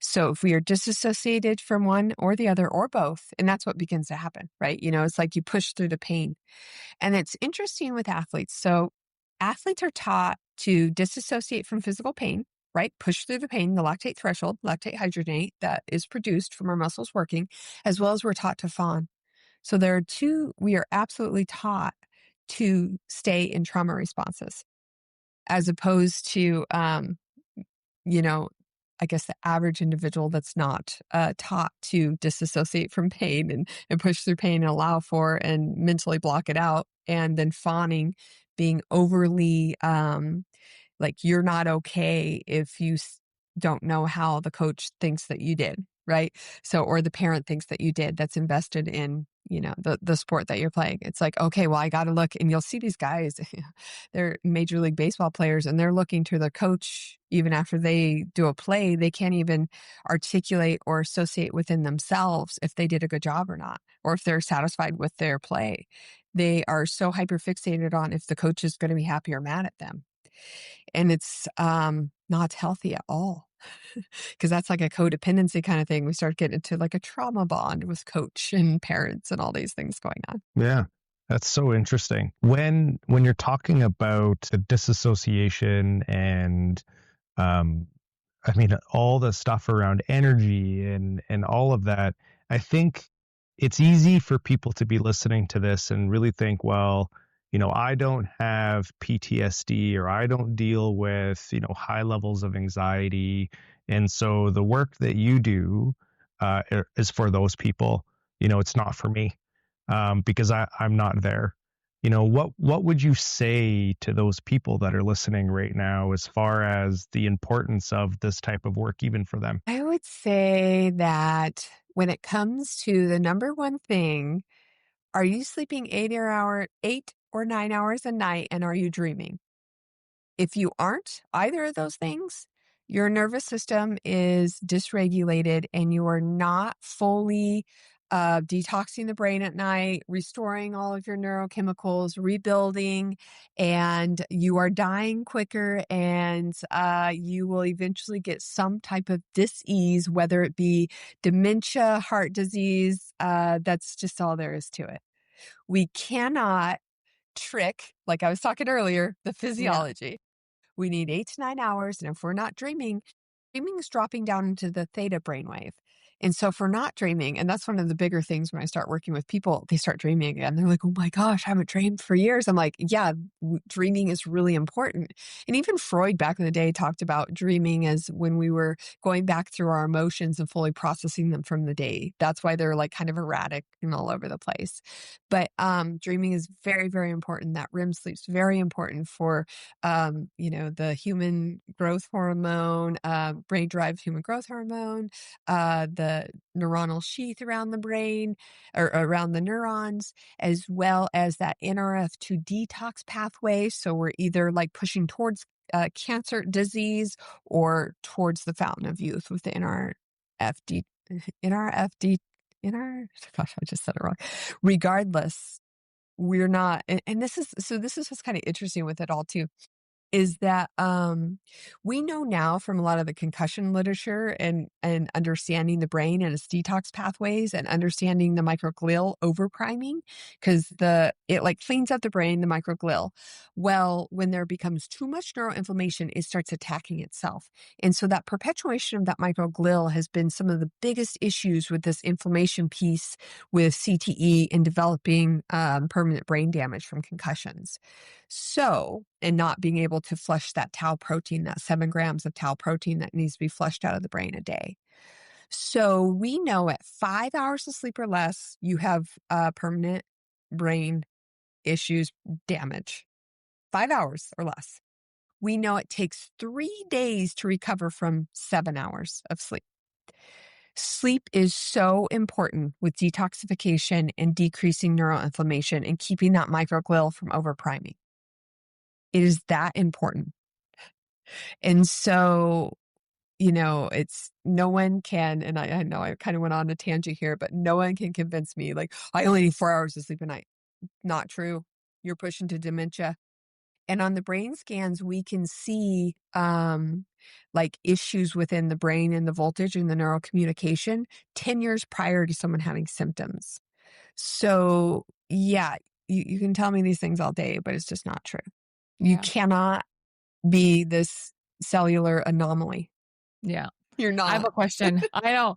[SPEAKER 3] So if we are disassociated from one or the other or both, and that's what begins to happen, right? It's like you push through the pain. And it's interesting with athletes. So athletes are taught to disassociate from physical pain, right? Push through the pain, the lactate threshold, lactate hydrogenate that is produced from our muscles working, as well as we're taught to fawn. So we are absolutely taught to stay in trauma responses as opposed to, I guess the average individual that's not taught to disassociate from pain and push through pain and allow for and mentally block it out. And then fawning, being overly like you're not okay if you don't know how the coach thinks that you did, right? So, or the parent thinks that you did that's invested in, the sport that you're playing. It's like, okay, well, I got to look. And you'll see these guys, they're Major League Baseball players, and they're looking to their coach even after they do a play. They can't even articulate or associate within themselves if they did a good job or not, or if they're satisfied with their play. They are so hyperfixated on if the coach is going to be happy or mad at them. And it's not healthy at all. Because that's like a codependency kind of thing. We start getting into like a trauma bond with coach and parents and all these things going on.
[SPEAKER 4] Yeah, that's so interesting. When you're talking about the disassociation and all the stuff around energy and all of that, I think it's easy for people to be listening to this and really think, well, I don't have PTSD or I don't deal with, high levels of anxiety. And so the work that you do is for those people. It's not for me because I'm not there. What would you say to those people that are listening right now as far as the importance of this type of work, even for them?
[SPEAKER 3] I would say that when it comes to the number one thing, are you sleeping 8 or 9 hours a night, and are you dreaming? If you aren't either of those things, your nervous system is dysregulated and you are not fully detoxing the brain at night, restoring all of your neurochemicals, rebuilding, and you are dying quicker, and you will eventually get some type of dis-ease, whether it be dementia, heart disease. That's just all there is to it. We cannot trick, like I was talking earlier, the physiology. We need 8 to 9 hours. And if we're not dreaming is dropping down into the theta brainwave. And so if we're not dreaming, and that's one of the bigger things when I start working with people, they start dreaming again. They're like, oh my gosh, I haven't dreamed for years. I'm like, yeah, dreaming is really important. And even Freud back in the day talked about dreaming as when we were going back through our emotions and fully processing them from the day. That's why they're like kind of erratic and all over the place. But dreaming is very, very important. That REM sleep's very important for, the human growth hormone, brain-derived human growth hormone, the neuronal sheath around the brain or around the neurons, as well as that NRF2 detox pathway. So we're either like pushing towards cancer disease or towards the fountain of youth with the NRFD, gosh, I just said it wrong. Regardless, we're not, and this is what's kind of interesting with it all too, is that we know now from a lot of the concussion literature and understanding the brain and its detox pathways and understanding the microglial overpriming, because it like cleans up the brain, the microglial. Well, when there becomes too much neuroinflammation, it starts attacking itself. And so that perpetuation of that microglial has been some of the biggest issues with this inflammation piece with CTE and developing permanent brain damage from concussions. So, and not being able to flush that tau protein, that 7 grams of tau protein that needs to be flushed out of the brain a day. So we know at 5 hours of sleep or less, you have permanent brain issues, damage. 5 hours or less. We know it takes 3 days to recover from 7 hours of sleep. Sleep is so important with detoxification and decreasing neuroinflammation and keeping that microglial from overpriming. It is that important. And so it's no one can, and I know I kind of went on a tangent here, but no one can convince me like I only need 4 hours of sleep a night. Not true. You're pushing to dementia. And on the brain scans, we can see like issues within the brain and the voltage and the neural communication 10 years prior to someone having symptoms. So, yeah, you can tell me these things all day, but it's just not true. You
[SPEAKER 1] Yeah.
[SPEAKER 3] cannot be this cellular anomaly.
[SPEAKER 1] Yeah.
[SPEAKER 3] You're
[SPEAKER 1] I have
[SPEAKER 3] not.
[SPEAKER 1] a question. I know,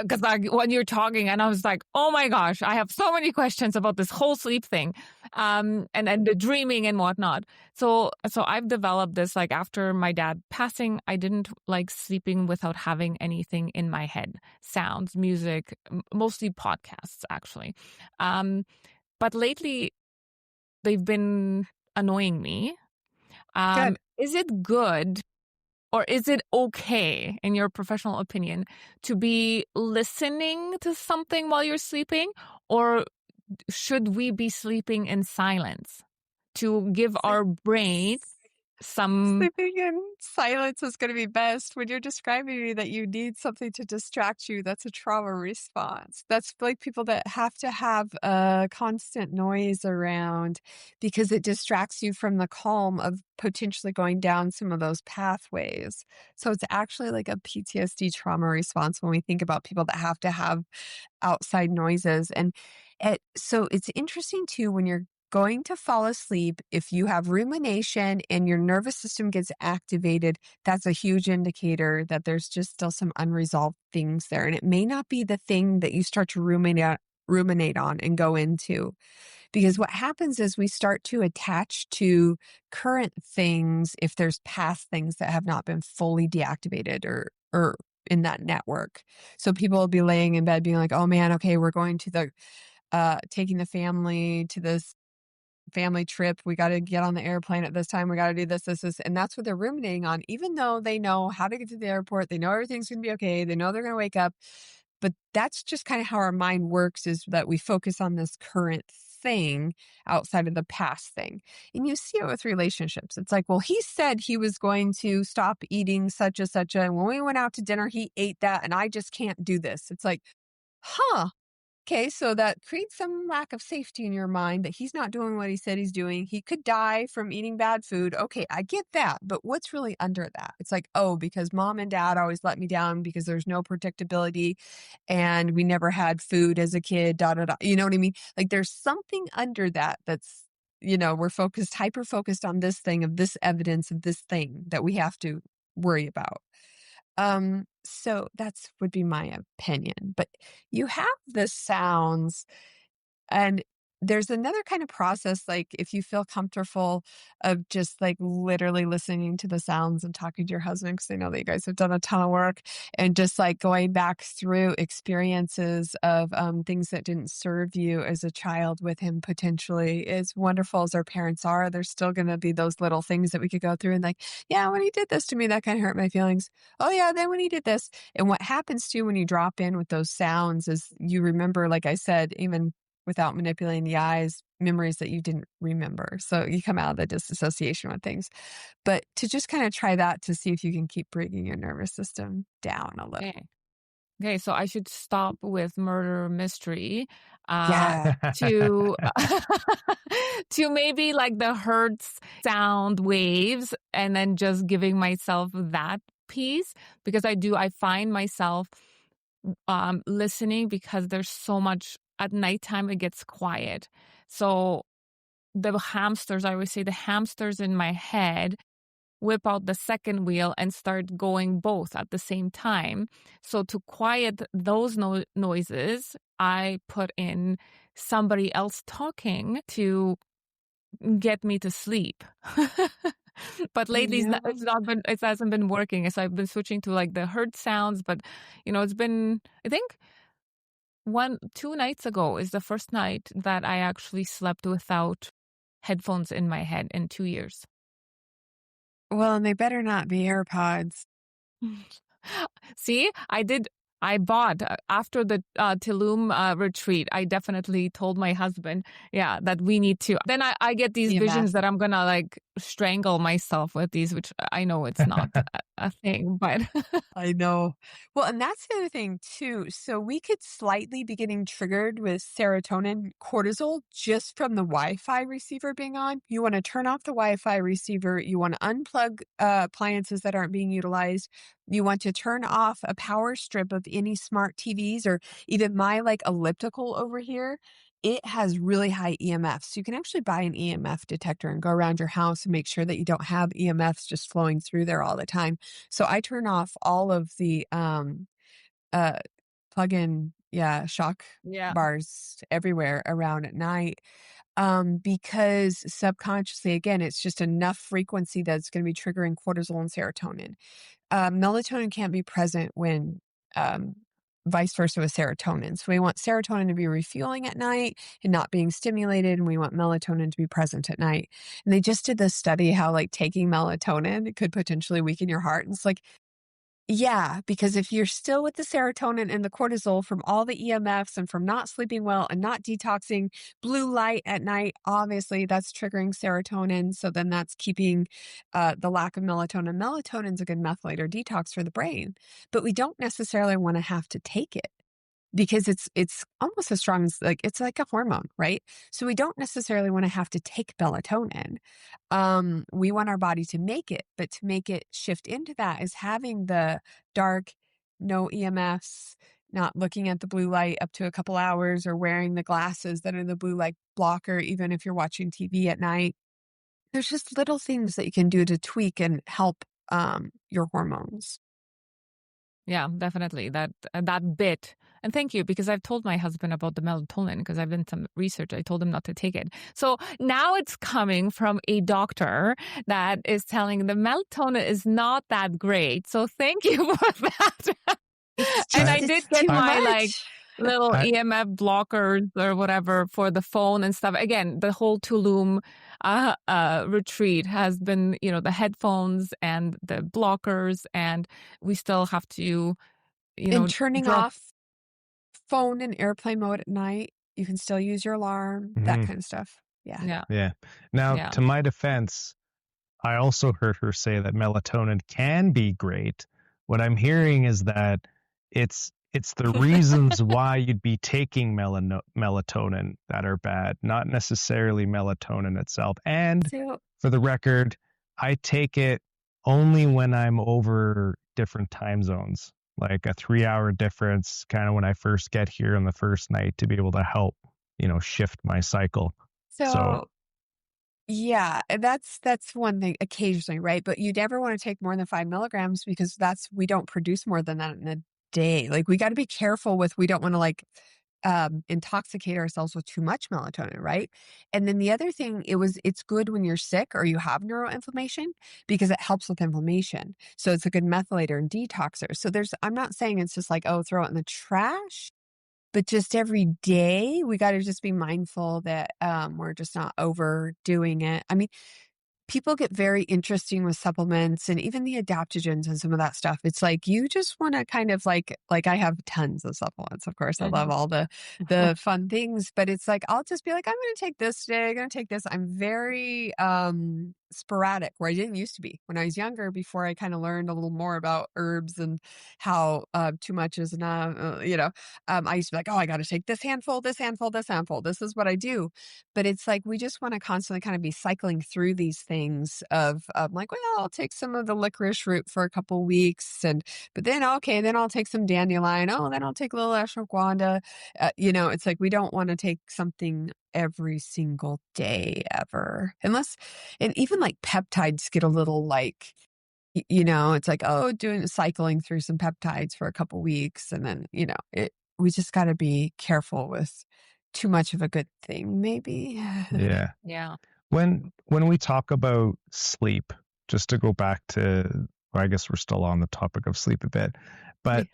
[SPEAKER 1] because when you're talking, and I was like, oh my gosh, I have so many questions about this whole sleep thing, and the dreaming and whatnot. So I've developed this, like, after my dad passing, I didn't like sleeping without having anything in my head, sounds, music, mostly podcasts, actually. But lately they've been annoying me.
[SPEAKER 3] Good.
[SPEAKER 1] Is it good? Or is it okay, in your professional opinion, to be listening to something while you're sleeping? Or should we be sleeping in silence to give our brain some...
[SPEAKER 3] Sleeping in silence is going to be best. When you're describing me that you need something to distract you, that's a trauma response. That's like people that have to have a constant noise around because it distracts you from the calm of potentially going down some of those pathways. So it's actually like a PTSD trauma response when we think about people that have to have outside noises. So it's interesting too when you're going to fall asleep, if you have rumination and your nervous system gets activated, that's a huge indicator that there's just still some unresolved things there. And it may not be the thing that you start to ruminate on and go into. Because what happens is we start to attach to current things if there's past things that have not been fully deactivated or in that network. So people will be laying in bed being like, oh man, okay, we're going to taking the family to this family trip. We got to get on the airplane at this time. We got to do this. And that's what they're ruminating on, even though they know how to get to the airport. They know everything's going to be okay. They know they're going to wake up. But that's just kind of how our mind works, is that we focus on this current thing outside of the past thing. And you see it with relationships. It's like, well, he said he was going to stop eating such and such. And when we went out to dinner, he ate that. And I just can't do this. It's like, huh. Okay, so that creates some lack of safety in your mind that he's not doing what he said he's doing. He could die from eating bad food. Okay, I get that. But what's really under that? It's like, oh, because mom and dad always let me down because there's no predictability and we never had food as a kid, da, da, da. You know what I mean? Like there's something under that that's, we're hyper focused on this thing of this evidence of this thing that we have to worry about. So that's would be my opinion. But you have the sounds, and there's another kind of process, like if you feel comfortable of just like literally listening to the sounds and talking to your husband, because I know that you guys have done a ton of work, and just like going back through experiences of things that didn't serve you as a child with him potentially. As wonderful as our parents are, there's still going to be those little things that we could go through and like, yeah, when he did this to me, that kind of hurt my feelings. Oh yeah, then when he did this. And what happens too when you drop in with those sounds is you remember, like I said, even without manipulating the eyes, memories that you didn't remember. So you come out of the disassociation with things. But to just kind of try that to see if you can keep bringing your nervous system down a little.
[SPEAKER 1] Okay, so I should stop with murder mystery
[SPEAKER 3] Yeah.
[SPEAKER 1] to to maybe like the hertz sound waves, and then just giving myself that piece, because I find myself listening because there's so much at nighttime. It gets quiet. So the hamsters, I always say, the hamsters in my head whip out the second wheel and start going both at the same time. So to quiet those noises, I put in somebody else talking to get me to sleep. But lately
[SPEAKER 3] Yeah.
[SPEAKER 1] it hasn't been working. So I've been switching to like the herd sounds, but it's been, I think 2 nights ago is the first night that I actually slept without headphones in my head in 2 years.
[SPEAKER 3] Well, and they better not be AirPods.
[SPEAKER 1] See, I did I bought after the Tulum retreat. I definitely told my husband, that we need to. Then I get these visions that I'm gonna like strangle myself with these, which I know it's not a thing, but
[SPEAKER 3] I know. Well, and that's the other thing too. So we could slightly be getting triggered with serotonin, cortisol just from the Wi-Fi receiver being on. You want to turn off the Wi-Fi receiver. You want to unplug appliances that aren't being utilized. You want to turn off a power strip of any smart TVs or even my like elliptical over here. It has really high EMFs. So you can actually buy an EMF detector and go around your house and make sure that you don't have EMFs just flowing through there all the time. So I turn off all of the uh plug-in shock
[SPEAKER 1] yeah.
[SPEAKER 3] bars everywhere around at night. Because subconsciously, again, it's just enough frequency that's going to be triggering cortisol and serotonin. Melatonin can't be present when vice versa with serotonin. So we want serotonin to be refueling at night and not being stimulated, and we want melatonin to be present at night. And they just did this study how like taking melatonin could potentially weaken your heart. And it's like, yeah, because if you're still with the serotonin and the cortisol from all the EMFs and from not sleeping well and not detoxing blue light at night, obviously that's triggering serotonin. So then that's keeping the lack of melatonin. Melatonin's a good methylator detox for the brain, but we don't necessarily want to have to take it because it's almost as strong as like it's like a hormone, right? So we don't necessarily want to have to take melatonin. We want our body to make it, but to make it shift into that is having the dark, no EMFs, not looking at the blue light up to a couple hours, or wearing the glasses that are the blue light blocker, even if you're watching TV at night. There's just little things that you can do to tweak and help your hormones.
[SPEAKER 1] Yeah, definitely that bit. And thank you, because I've told my husband about the melatonin because I've done some research. I told him not to take it. So now it's coming from a doctor that is telling the melatonin is not that great. So thank you for that. And I did get my like little EMF blockers or whatever for the phone and stuff. Again, the whole Tulum retreat has been, the headphones and the blockers, and we still have to,
[SPEAKER 3] and turning off phone in airplane mode at night. You can still use your alarm, that kind of stuff. Yeah.
[SPEAKER 4] Now, to my defense, I also heard her say that melatonin can be great. What I'm hearing is that it's the reasons why you'd be taking melatonin that are bad, not necessarily melatonin itself. And for the record, I take it only when I'm over different time zones, like a 3-hour difference, kind of when I first get here on the first night, to be able to help, shift my cycle.
[SPEAKER 3] So yeah, that's one thing occasionally, right? But you never want to take more than 5 milligrams because we don't produce more than that in a day. Like we got to be careful we don't want to like intoxicate ourselves with too much melatonin, right? And then the other thing, it's good when you're sick or you have neuroinflammation because it helps with inflammation. So it's a good methylator and detoxer. So I'm not saying it's just like, oh, throw it in the trash, but just every day we got to just be mindful that we're just not overdoing it. I mean, people get very interesting with supplements and even the adaptogens and some of that stuff. It's like, you just want to kind of like I have tons of supplements. Of course, I love all the fun things, but it's like, I'll just be like, I'm going to take this today. I'm going to take this. I'm very sporadic, where I didn't used to be when I was younger, before I kind of learned a little more about herbs and how too much is enough. I used to be like, oh, I got to take this handful, this handful, this handful. This is what I do. But it's like, we just want to constantly kind of be cycling through these things of like, well, I'll take some of the licorice root for a couple weeks. But then, okay, then I'll take some dandelion. Oh, then I'll take a little ashwagandha. It's like, we don't want to take something every single day ever, and even like peptides get a little like, it's like, oh, cycling through some peptides for a couple weeks. And then, we just got to be careful with too much of a good thing, maybe.
[SPEAKER 1] Yeah.
[SPEAKER 4] When we talk about sleep, just to go back to, well, I guess we're still on the topic of sleep a bit, but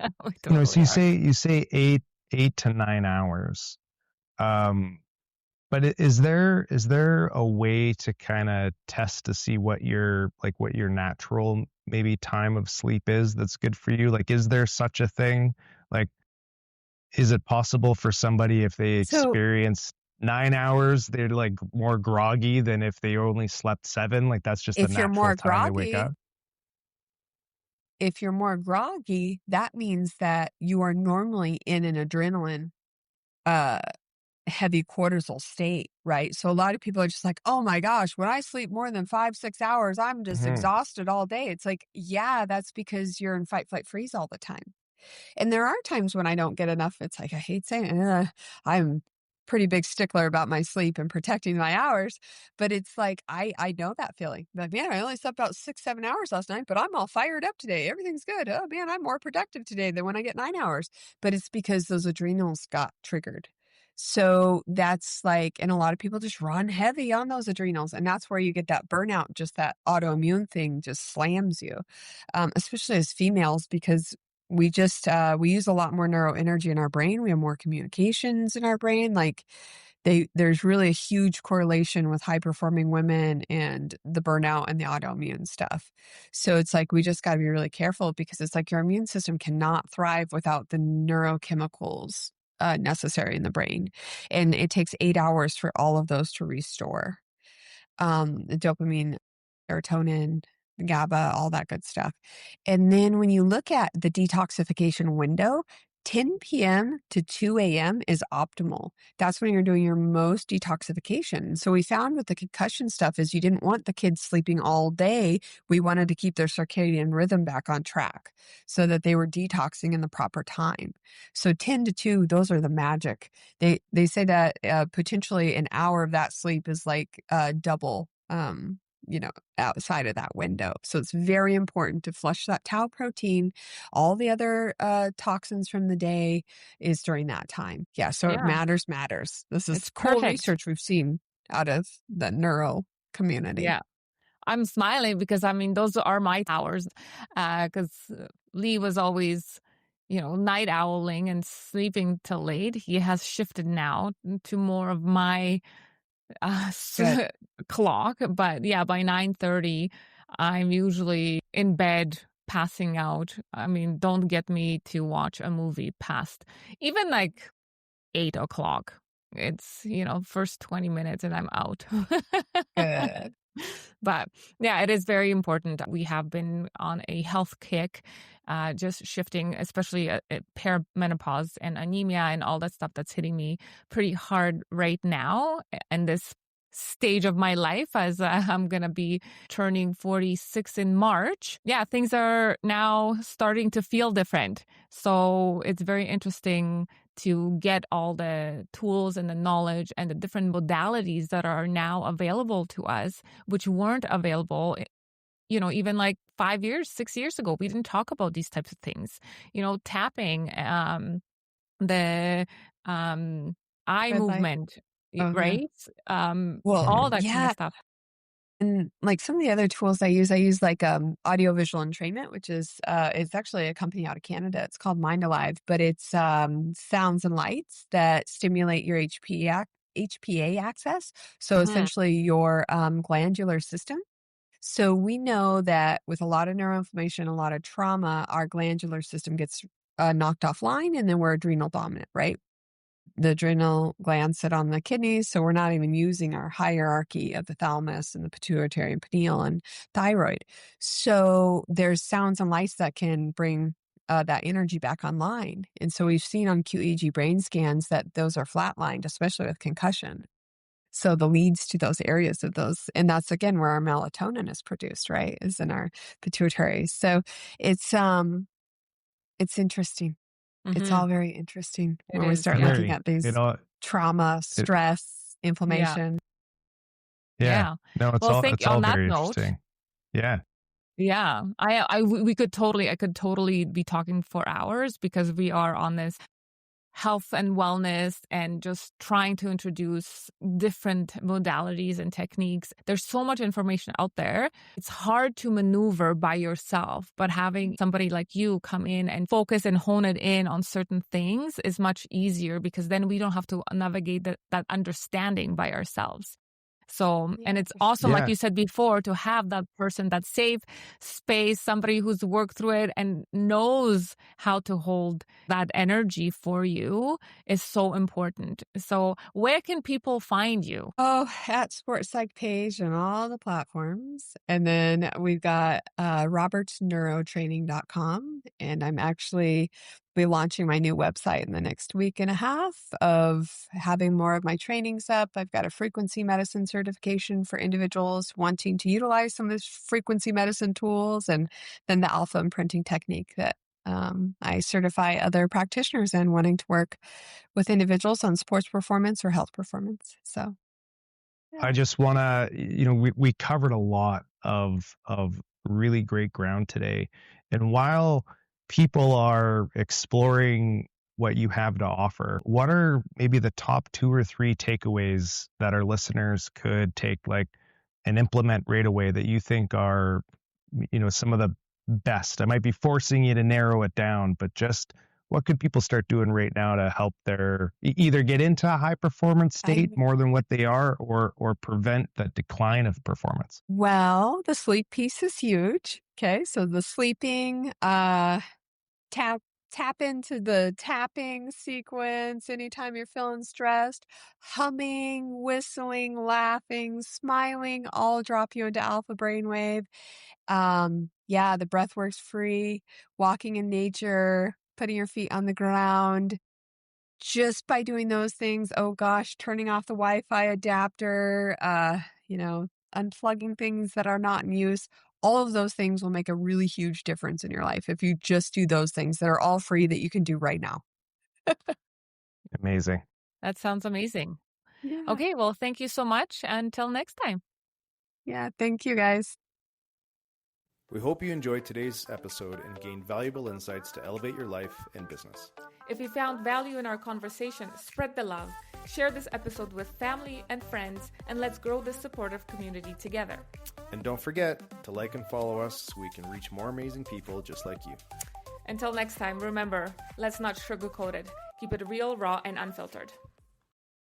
[SPEAKER 4] so you say 8 to 9 hours. But is there a way to kind of test to see what your natural maybe time of sleep is that's good for you? Like, is there such a thing? Like, is it possible for somebody, if they
[SPEAKER 3] So
[SPEAKER 4] experience 9 hours, they're like more groggy than if they only slept 7? Like, that's just the
[SPEAKER 3] if you're
[SPEAKER 4] natural
[SPEAKER 3] more
[SPEAKER 4] time they wake
[SPEAKER 3] groggy,
[SPEAKER 4] up?
[SPEAKER 3] that means that you are normally in an adrenaline, uh, heavy cortisol state, right? So a lot of people are just like, oh my gosh, when I sleep more than 5, 6 hours, I'm just
[SPEAKER 4] Mhm.
[SPEAKER 3] exhausted all day. It's like, yeah, that's because you're in fight, flight, freeze all the time. And there are times when I don't get enough. It's like, I hate saying it. I'm pretty big stickler about my sleep and protecting my hours, but it's like, I know that feeling. Like, man, I only slept about 6, 7 hours last night, but I'm all fired up today. Everything's good. Oh man, I'm more productive today than when I get 9 hours. But it's because those adrenals got triggered. So that's like, and a lot of people just run heavy on those adrenals. And that's where you get that burnout, just that autoimmune thing just slams you, especially as females, because we use a lot more neuro energy in our brain. We have more communications in our brain. Like there's really a huge correlation with high performing women and the burnout and the autoimmune stuff. So it's like, we just got to be really careful, because it's like your immune system cannot thrive without the neurochemicals necessary in the brain. And it takes 8 hours for all of those to restore. The dopamine, serotonin, GABA, all that good stuff. And then when you look at the detoxification window, 10 p.m. to 2 a.m. is optimal. That's when you're doing your most detoxification. So we found with the concussion stuff is you didn't want the kids sleeping all day. We wanted to keep their circadian rhythm back on track so that they were detoxing in the proper time. So 10 to 2, those are the magic. They say that potentially an hour of that sleep is like double, outside of that window. So it's very important to flush that tau protein. All the other toxins from the day is during that time. Yeah. So it
[SPEAKER 1] Yeah,
[SPEAKER 3] matters. This is
[SPEAKER 1] it's
[SPEAKER 3] cool
[SPEAKER 1] perfect.
[SPEAKER 3] research we've seen out of the neuro community.
[SPEAKER 1] Yeah. I'm smiling because I mean, those are my hours. Because Lee was always, night owling and sleeping till late. He has shifted now to more of my
[SPEAKER 3] Good.
[SPEAKER 1] clock. But yeah, by 9:30, I'm usually in bed, passing out. I mean, don't get me to watch a movie past even like 8 o'clock. It's, first 20 minutes and I'm out.
[SPEAKER 3] Good.
[SPEAKER 1] But yeah, it is very important. We have been on a health kick, just shifting, especially perimenopause and anemia and all that stuff that's hitting me pretty hard right now in this stage of my life, as I'm going to be turning 46 in March. Yeah, things are now starting to feel different. So it's very interesting to get all the tools and the knowledge and the different modalities that are now available to us, which weren't available, even like 5 years, 6 years ago. We didn't talk about these types of things, tapping, the eye
[SPEAKER 3] Red light.
[SPEAKER 1] movement,
[SPEAKER 3] Oh, yeah.
[SPEAKER 1] right?
[SPEAKER 3] Well,
[SPEAKER 1] All that kind of
[SPEAKER 3] yeah.
[SPEAKER 1] stuff.
[SPEAKER 3] And like some of the other tools I use like audiovisual entrainment, which is it's actually a company out of Canada. It's called Mind Alive, but it's sounds and lights that stimulate your HPA axis. So
[SPEAKER 1] Mhm.
[SPEAKER 3] essentially your glandular system. So we know that with a lot of neuroinflammation, a lot of trauma, our glandular system gets knocked offline, and then we're adrenal dominant, right? The adrenal glands sit on the kidneys, so we're not even using our hierarchy of the thalamus and the pituitary and pineal and thyroid. So there's sounds and lights that can bring that energy back online. And so we've seen on QEEG brain scans that those are flatlined, especially with concussion. So the leads to those areas of those, and that's again where our melatonin is produced, right? Is in our pituitary. So it's interesting. It's
[SPEAKER 1] Mhm.
[SPEAKER 3] all very interesting
[SPEAKER 1] It
[SPEAKER 3] when we
[SPEAKER 1] is.
[SPEAKER 3] start
[SPEAKER 1] Yeah.
[SPEAKER 3] looking
[SPEAKER 4] Very.
[SPEAKER 3] at
[SPEAKER 4] It
[SPEAKER 3] these
[SPEAKER 4] all
[SPEAKER 3] trauma,
[SPEAKER 4] it
[SPEAKER 3] stress,
[SPEAKER 1] Yeah.
[SPEAKER 3] inflammation.
[SPEAKER 4] Yeah.
[SPEAKER 1] Yeah.
[SPEAKER 4] No,
[SPEAKER 1] Well, thank
[SPEAKER 4] it's
[SPEAKER 1] you.
[SPEAKER 4] all
[SPEAKER 1] On that
[SPEAKER 4] very
[SPEAKER 1] note,
[SPEAKER 4] interesting. Yeah.
[SPEAKER 1] yeah, I could totally be talking for hours because we are on this health and wellness and just trying to introduce different modalities and techniques. There's so much information out there. It's hard to maneuver by yourself, but having somebody like you come in and focus and hone it in on certain things is much easier because then we don't have to navigate that understanding by ourselves. So, and it's
[SPEAKER 3] for
[SPEAKER 1] awesome,
[SPEAKER 3] sure.
[SPEAKER 1] like
[SPEAKER 4] Yeah.
[SPEAKER 1] you said before, to have that person, that safe space, somebody who's worked through it and knows how to hold that energy for you is so important. So where can people find you?
[SPEAKER 3] Oh, at Sports Psych Page and all the platforms. And then we've got robertsneurotraining.com. And I'm actually be launching my new website in the next week and a half of having more of my trainings up. I've got a frequency medicine certification for individuals wanting to utilize some of these frequency medicine tools, and then the alpha imprinting technique that I certify other practitioners in wanting to work with individuals on sports performance or health performance. So
[SPEAKER 4] I just want to, we covered a lot of really great ground today. And while people are exploring what you have to offer, what are maybe the top 2 or 3 takeaways that our listeners could take and implement right away that you think are, some of the best? I might be forcing you to narrow it down, but just what could people start doing right now to help their either get into a high performance state more than what they are, or prevent the decline of performance?
[SPEAKER 3] Well, the sleep piece is huge. Okay. So the sleeping, tap into the tapping sequence anytime you're feeling stressed. Humming, whistling, laughing, smiling, all drop you into alpha brainwave. Yeah, the breath works free, walking in nature, putting your feet on the ground. Just by doing those things, oh gosh, turning off the Wi-Fi adapter, unplugging things that are not in use, all of those things will make a really huge difference in your life if you just do those things that are all free that you can do right now.
[SPEAKER 4] Amazing.
[SPEAKER 1] That sounds amazing.
[SPEAKER 3] Yeah.
[SPEAKER 1] Okay, well, thank you so much. Until next time.
[SPEAKER 3] Yeah. Thank you, guys.
[SPEAKER 2] We hope you enjoyed today's episode and gained valuable insights to elevate your life and business.
[SPEAKER 1] If you found value in our conversation, spread the love. Share this episode with family and friends, and let's grow this supportive community together.
[SPEAKER 2] And don't forget to like and follow us so we can reach more amazing people just like you.
[SPEAKER 1] Until next time, remember, let's not sugarcoat it. Keep it real, raw, and unfiltered.